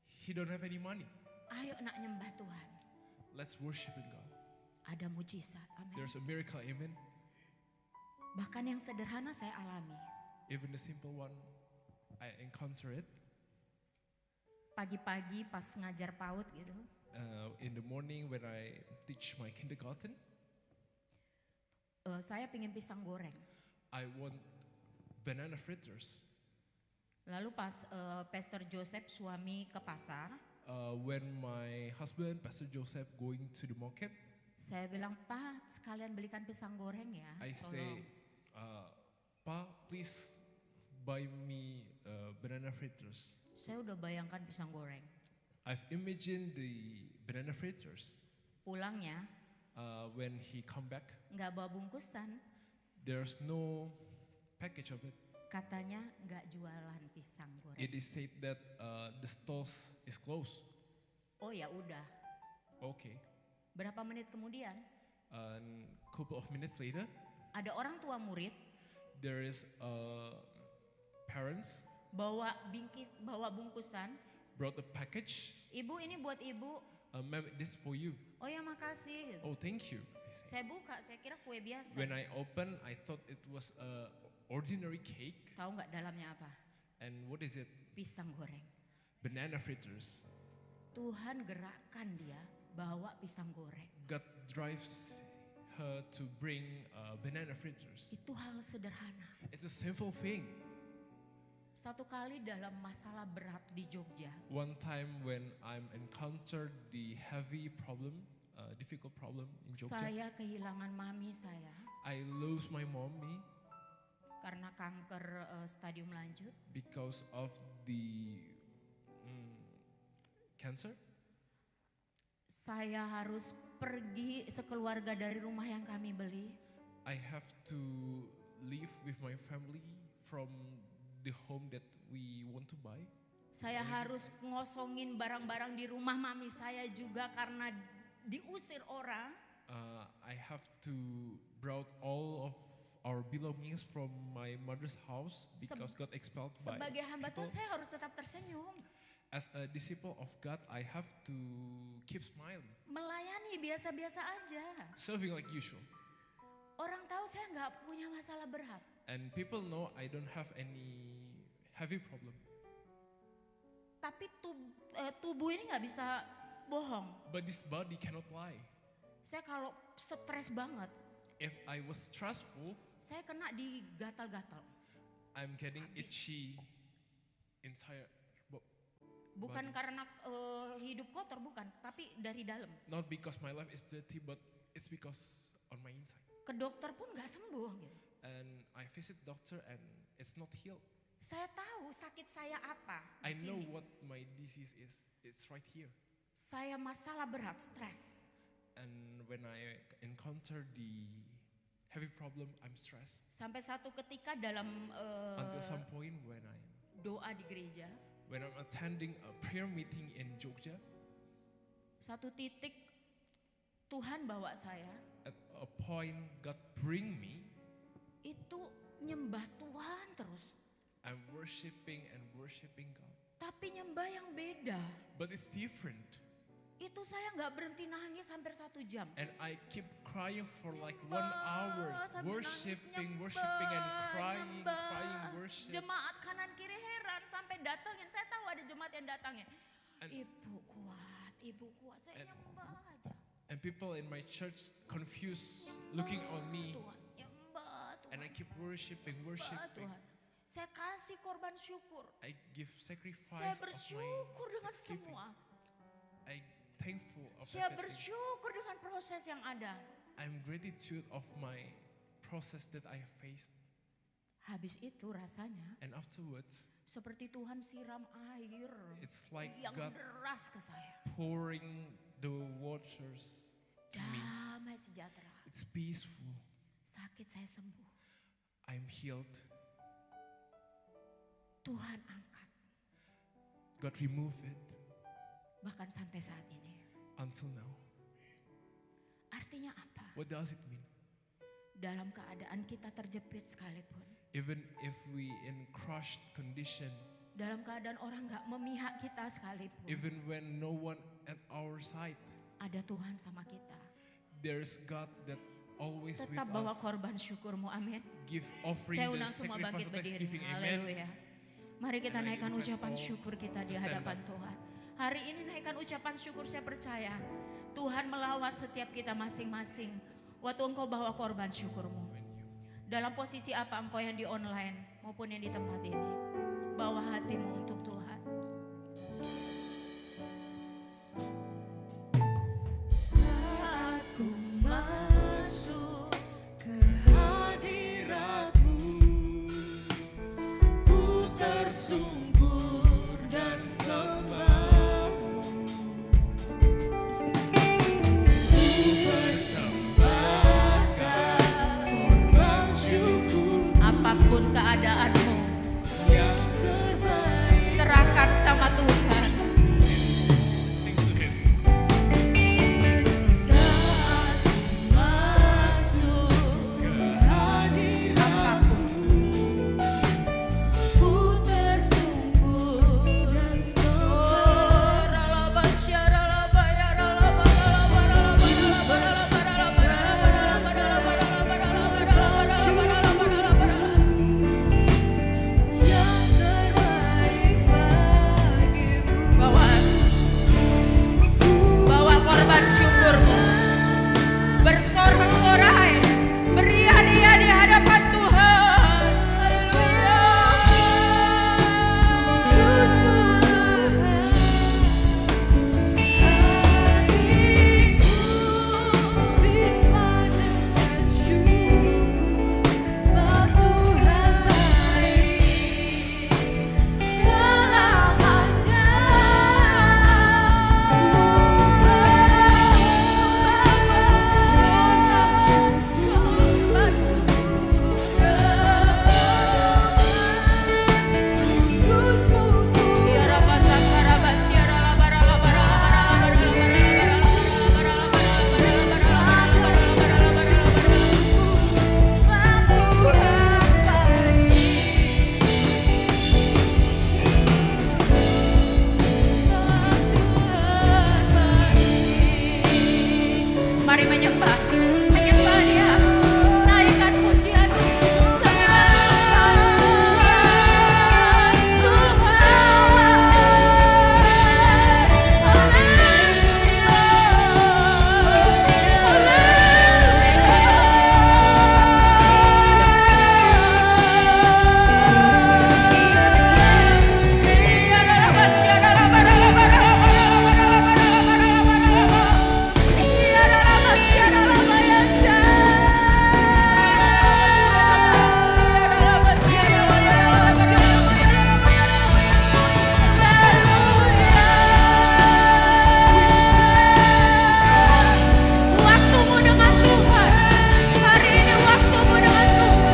he don't have any money. Ayo nak nyembah Tuhan. Let's worship in God. Ada mujizat. Amin. There's a miracle, amen. Bahkan yang sederhana saya alami. Even the simple one, I encounter it. Pagi-pagi pas ngajar PAUD gitu. In the morning when I teach my kindergarten, Saya pingin pisang goreng. I want banana fritters. Lalu pas Pastor Joseph suami ke pasar. When my husband, Pastor Joseph, going to the market, Saya bilang, Pak sekalian belikan pisang goreng ya. I say, Pa, please buy me banana fritters. Saya udah bayangkan pisang goreng. I've imagined the banana fritters. Pulangnya When he come back, nggak bawa bungkusan. there's no package of it. Katanya nggak jualan pisang goreng. It is said that the stores is closed. Oh ya udah. Okay. Berapa menit kemudian And couple of minutes later, ada orang tua murid there is parents bawa bungkusan. brought a package. Ibu ini buat ibu. Ma'am, this is for you. Oh ya makasih. Oh, thank you. Saya buka, saya kira kue biasa. When I opened, I thought it was a ordinary cake. Tahu nggak dalamnya apa? And what is it? Pisang goreng. Banana fritters. Tuhan gerakkan dia bawa pisang goreng. God drives her to bring banana fritters. Itu hal sederhana. It's a simple thing. Satu kali dalam masalah berat di Jogja, One time when I'm encountered the heavy problem, difficult problem in Jogja, saya kehilangan mami saya I lose my mommy karena kanker stadium lanjut. because of the cancer. Saya harus pergi sekeluarga dari rumah yang kami beli. I have to live with my family from the home that we want to buy. Saya harus ngosongin barang-barang di rumah mami saya juga karena diusir orang. I have to brought all of our belongings from my mother's house because God expelled by Sebagai hamba people. Tuhan saya harus tetap tersenyum. As a disciple of God, I have to keep smiling, Melayani biasa-biasa aja. serving like usual. Orang tahu saya nggak punya masalah berat. And people know I don't have any heavy problem. Tapi tubuh ini nggak bisa bohong. But this body cannot lie. Saya kalau stres banget, If I was stressful, saya kena di gatal-gatal. I'm getting itchy entire. Bukan Body. karena hidup kotor, bukan. Tapi dari dalam. Not because my life is dirty, but it's because on my inside. Ke dokter pun nggak sembuh gitu. And I visit doctor and it's not healed. Saya tahu sakit saya apa di I know sini. what my disease is. It's right here. Saya masalah berat, stres. And when I encounter the heavy problem, I'm stressed. Sampai satu ketika dalam Until some point when doa di gereja, I'm attending a prayer meeting in Jogja, satu titik Tuhan bawa saya at a point God bring me, itu nyembah Tuhan terus. I'm worshiping and worshiping God. Tapi nyembah yang beda. But it's different. Itu saya nggak berhenti nangis hampir 1 jam. And I keep crying for like 1 Nyembah, hour, sambil nangis, worshiping nyembah, and crying, nyembah. worship. Jemaat kanan kiri heran sampai datangin. Saya tahu ada jemaat yang datangin. And- Ibu kuat. Saya And- nyembah aja. And people in my church confused, looking on me, Tuhan, nyembah Tuhan. and I keep worshiping. Tuhan. Saya kasih korban syukur. I give sacrifice Saya of bersyukur dengan thanksgiving. semua. I thankful of Saya everything. bersyukur dengan proses yang ada. I'm gratitude of my process that I faced. Habis itu rasanya And afterwards, seperti Tuhan siram air it's like yang God deras ke saya. pouring the waters to me. Damai sejahtera. It's peaceful. Sakit saya sembuh. I'm healed. Tuhan angkat. God remove it Bahkan sampai saat ini. until now. Artinya apa? What does it mean? Dalam keadaan kita terjepit sekalipun. Even if we in crushed condition, Dalam keadaan orang gak memihak kita sekalipun. even when no one at our side, Ada Tuhan sama kita. there's God that always with Tetap bawa us. korban syukurmu, amin. Give offering Saya the undang semua sacrifice bangkit of berdiri. thanksgiving. Amen. Haleluya. Mari kita And I naikkan invite ucapan all syukur kita di to stand hadapan up. Tuhan. Hari ini naikkan ucapan syukur, saya percaya Tuhan melawat setiap kita masing-masing. Waktu engkau bawa korban syukurmu. Dalam posisi apa engkau yang di online maupun yang di tempat ini. Bawa hatimu untuk Tuhan. Saat ku masuk ke hadirat-Mu, ku tersungkur dan sembah-Mu. Ku persembahkan korban syukur. Apapun keadaanmu, yang terbaik serahkan sama Tuhan. Sing to Him. Saat masuk ke hadirat-Mu, ku tersungkur dan sembah. Yang terbaik bagimu. Bawa korban syukurmu. Bersorak-sorai, beria-ria di hadapan Tuhan. Sebab Tuhan baik selamanya. Mari menyembah, menyembah Dia, naikkan pujian. Waktumu dengan Tuhan. Hari ini waktumu dengan Tuhan.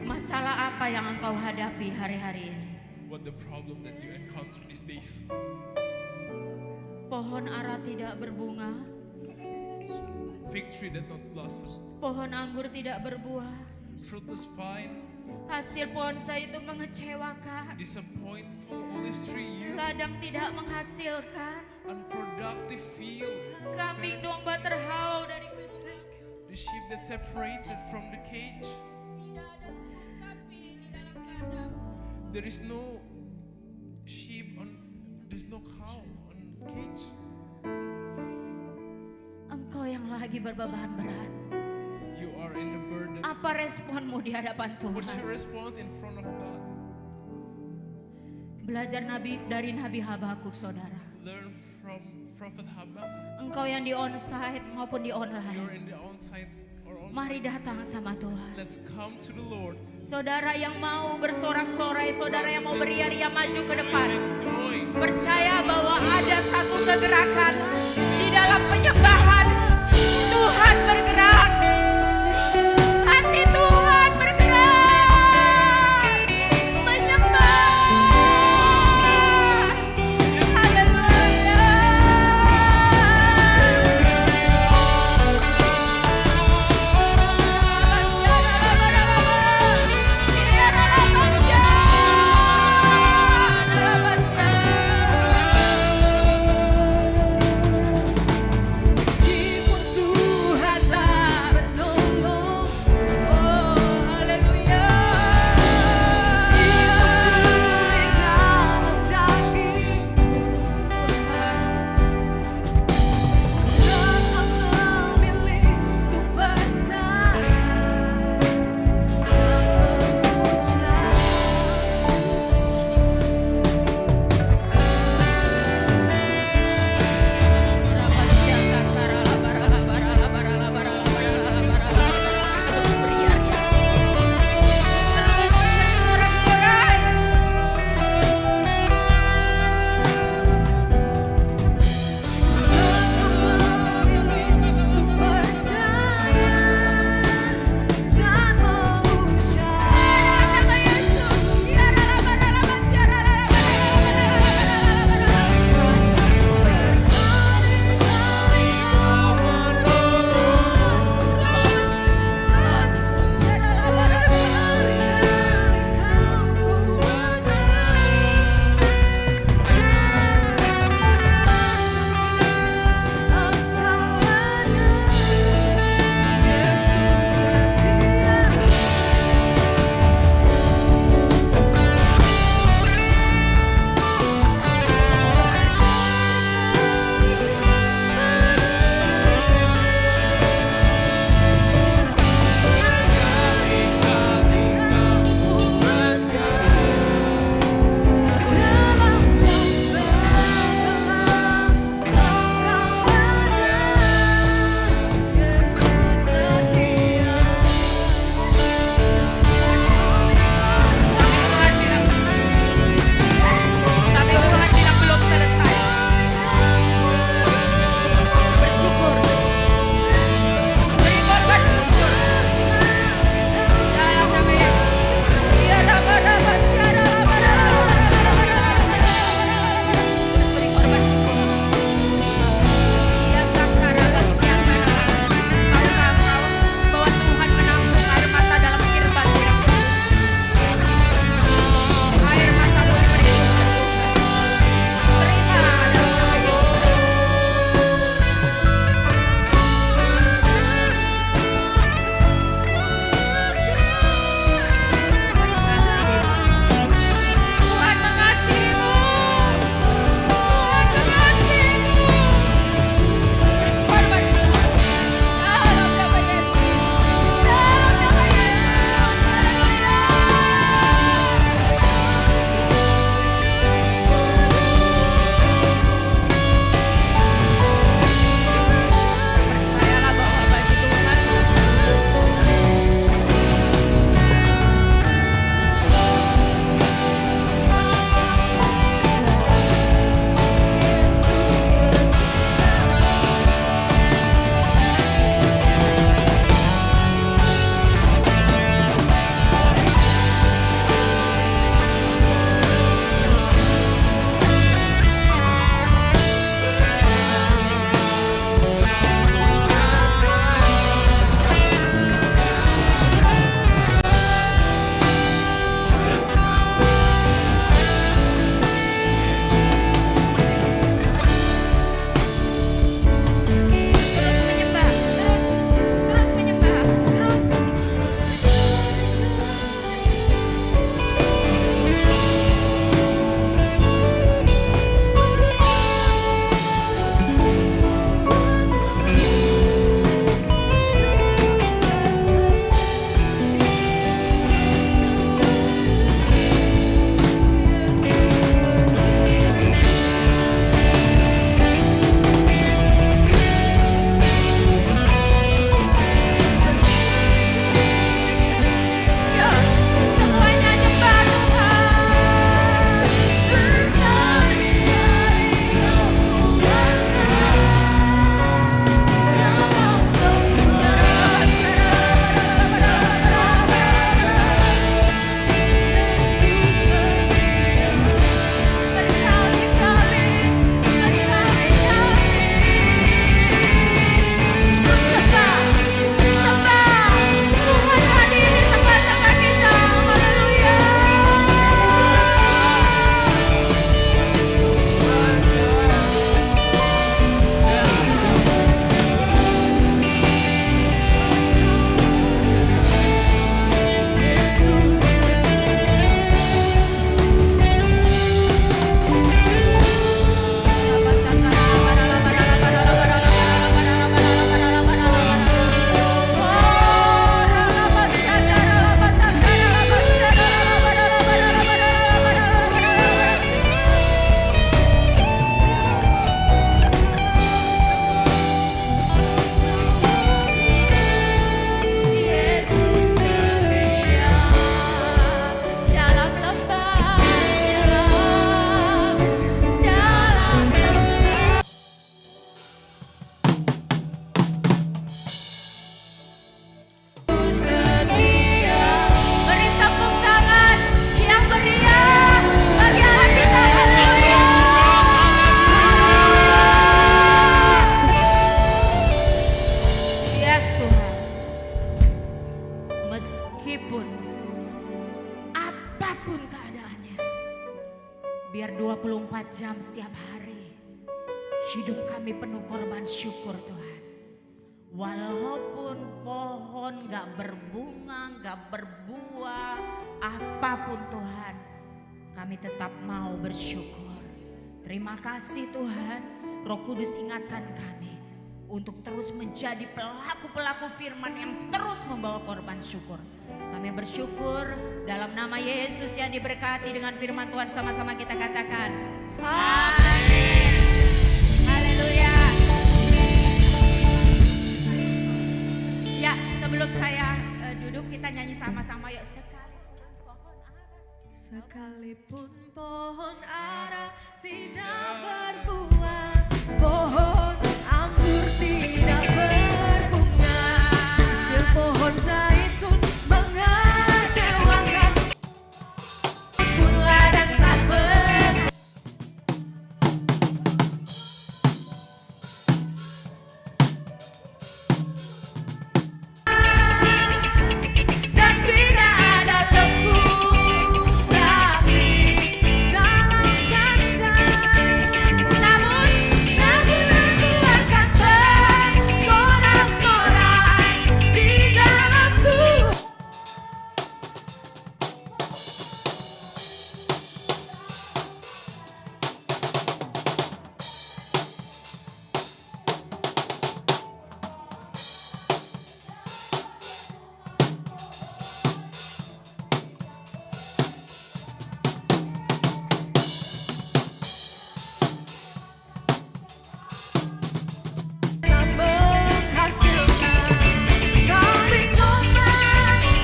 Masalah apa yang engkau hadapi hari-hari ini? What the problem that you encounter these days? Pohon ara tidak berbunga, Fig tree that not blossom, pohon anggur tidak berbuah, fruitless vine Hasil ponsa itu mengecewakan, disappointful ministry yield, kadang tidak menghasilkan. unproductive field, Kambing domba terhalau dari kandang. the sheep that separated from the cage. Tidak ada sapi di dalam kandang. There is no sheep on, there's no cow on cage. Engkau yang lagi berbeban berat. You are in the burden. Apa responmu di hadapan What's your Tuhan? response in front of God? Belajar dari Nabi Habakuk, saudara. Learn from Prophet Habakkuk. Engkau yang di onsite maupun di You're online. in the onsite or on. Mari datang sama Tuhan. Let's come to the Lord. Saudara yang mau bersorak-sorai, saudara yang mau beria-ria maju ke depan. Joy. Percaya bahwa ada satu kegerakan di dalam penyembahan. Tuhan bergerak. Hati Tuhan bergerak. Menyembah. Haleluya. hidup kami penuh korban syukur Tuhan. Walaupun pohon gak berbunga, gak berbuah, apapun Tuhan, kami tetap mau bersyukur. Terima kasih Tuhan, Roh Kudus ingatkan kami untuk terus menjadi pelaku-pelaku firman yang terus membawa korban syukur. Kami bersyukur dalam nama Yesus yang diberkati dengan firman Tuhan, sama-sama kita katakan amin. Haleluya. Ya, sebelum saya duduk kita nyanyi sama-sama yuk. Sekalipun pohon ara tidak berbuah, pohon anggur tidak berbunga, sepohon zaitun mengecewakan, pun ladang tak ber. Dan tidak ada lembu sapi dalam kandang. Namun aku akan bersorak-sorai di dalam Tuhan. Menghasilkan kambing domba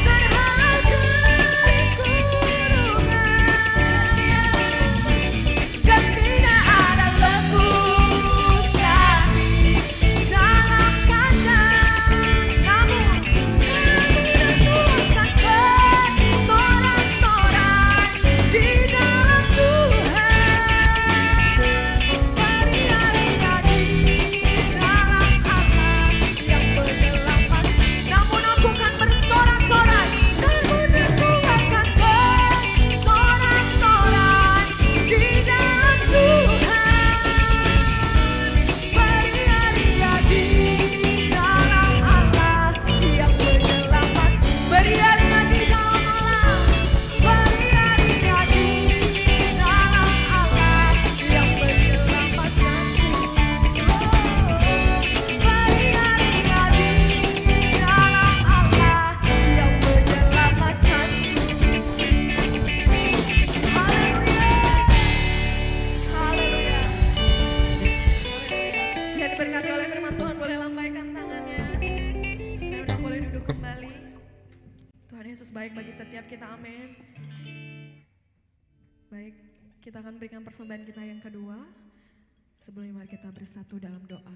terhargai kurungan, dan tidak ada lembu sapi dalam kandang. Namun aku akan bersorak-sorai di dalam Tuhan. Berialah di dalam Allah yang menyelamatkan. Namun aku akan bersorak-sorai. Namun aku akan bersorak-sorai di dalam Tuhan. Berialah di dalam Allah yang menyelamatkan. Berialah di dalam Allah. Berialah di dalam Allah yang menyelamatkanku. Berialah di dalam Allah yang menyelamatkanku. Haleluya. Haleluya. Dia diberkati oleh firman Tuhan, boleh lambaikan tangannya. Saya udah boleh duduk kembali. Tuhan Yesus baik bagi setiap kita, amin. Baik, kita akan berikan persembahan kita yang kedua. Sebelumnya mari kita bersatu dalam doa.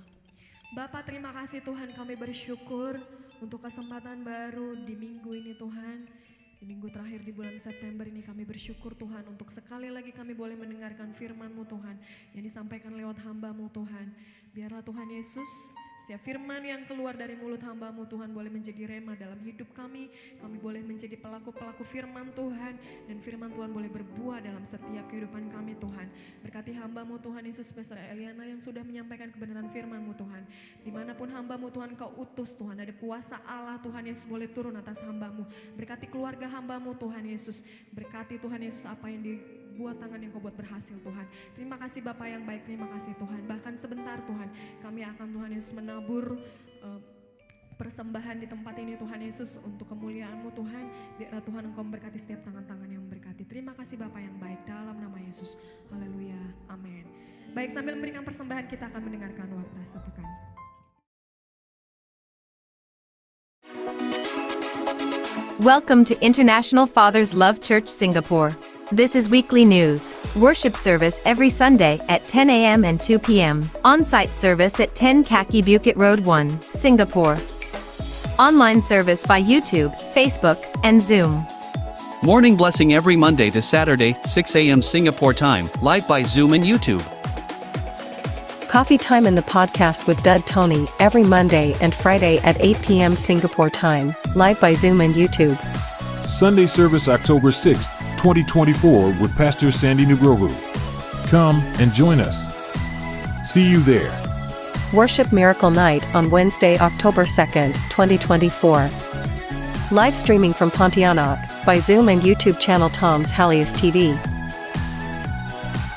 Bapa, terima kasih Tuhan, kami bersyukur untuk kesempatan baru di minggu ini Tuhan. Di minggu terakhir di bulan September ini kami bersyukur Tuhan untuk sekali lagi kami boleh mendengarkan firman-Mu Tuhan yang disampaikan lewat hamba-Mu Tuhan. Biarlah Tuhan Yesus, setiap firman yang keluar dari mulut hamba-Mu Tuhan boleh menjadi rema dalam hidup kami. Kami boleh menjadi pelaku-pelaku firman Tuhan, dan firman Tuhan boleh berbuah dalam setiap kehidupan kami Tuhan. Berkati hamba-Mu Tuhan Yesus Pastor Eliana yang sudah menyampaikan kebenaran firman-Mu Tuhan. Dimanapun hamba-Mu Tuhan Kau utus Tuhan, ada kuasa Allah Tuhan Yesus boleh turun atas hamba-Mu. Berkati keluarga hamba-Mu Tuhan Yesus. Berkati Tuhan Yesus apa yang dibuat tangan yang Kau buat berhasil Tuhan. Terima kasih Bapa yang baik, terima kasih Tuhan. Bahkan sebentar Tuhan, kami akan Tuhan Yesus menabur persembahan di tempat ini Tuhan Yesus untuk kemuliaan-Mu Tuhan. Biarlah Tuhan Engkau memberkati setiap tangan-tangan yang memberkati. Terima kasih Bapa yang baik, dalam nama Yesus. Haleluya, amin. Baik, sambil memberikan persembahan kita akan mendengarkan warta sepekan. Welcome to International Fathers Love Church Singapore. This is weekly news. Worship service every Sunday at 10 a.m. and 2 p.m. On-site service at 10 Kaki Bukit Road 1, Singapore. Online service by YouTube, Facebook, and Zoom. Morning blessing every Monday to Saturday, 6 a.m. Singapore time, live by Zoom and YouTube. Coffee Time in the Podcast with Dud Tony every Monday and Friday at 8 p.m. Singapore time, live by Zoom and YouTube. Sunday service October 6th, 2024 with Pastor Sandy Nugroho. Come and join us. See you there. Worship Miracle Night on Wednesday, October 2nd, 2024. Live streaming from Pontianak by Zoom and YouTube channel Tom's Halias TV.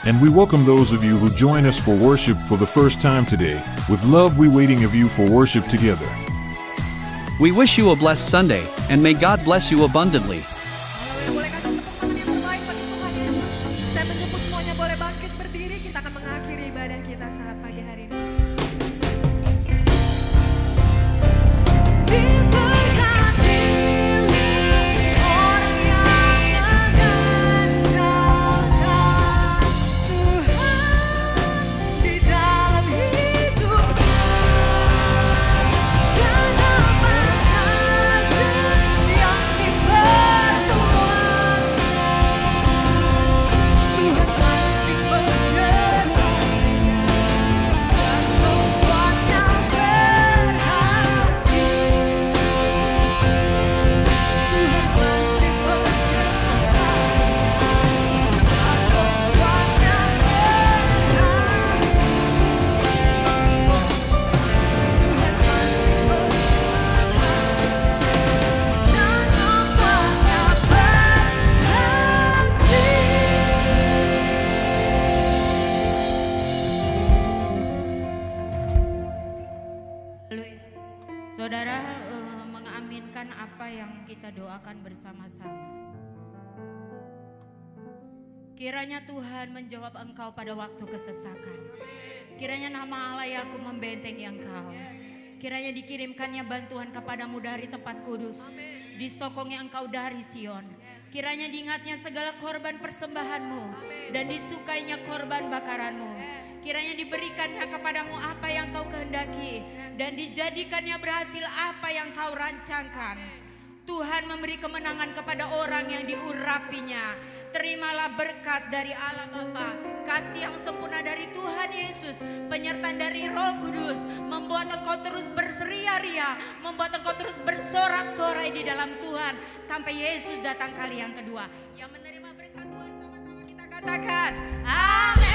And we welcome those of you who join us for worship for the first time today. With love, we waiting of you for worship together. We wish you a blessed Sunday, and may God bless you abundantly. Boleh kasih tepuk tangan yang terbaik bagi Tuhan Yesus. Saya menjemput semuanya boleh bangkit berdiri. Kita akan mengakhiri ibadah kita saat pagi hari ini. Saudara mengaminkan apa yang kita doakan bersama-sama. Kiranya Tuhan menjawab engkau pada waktu kesesakan. Kiranya nama Allah Yakub membentengi engkau. Kiranya dikirimkannya bantuan kepadamu dari tempat kudus. Disokongnya engkau dari Sion. Kiranya diingatnya segala korban persembahanmu dan disukainya korban bakaranmu. Kiranya diberikannya kepadamu apa yang kau kehendaki dan dijadikannya berhasil apa yang kau rancangkan. Tuhan memberi kemenangan kepada orang yang diurapinya. Terimalah berkat dari Allah Bapa, kasih yang sempurna dari Tuhan Yesus, penyertaan dari Roh Kudus, membuat engkau terus berseria-ria, membuat engkau terus bersorak-sorai di dalam Tuhan sampai Yesus datang kali yang kedua. Yang menerima berkat Tuhan sama-sama kita katakan, amin.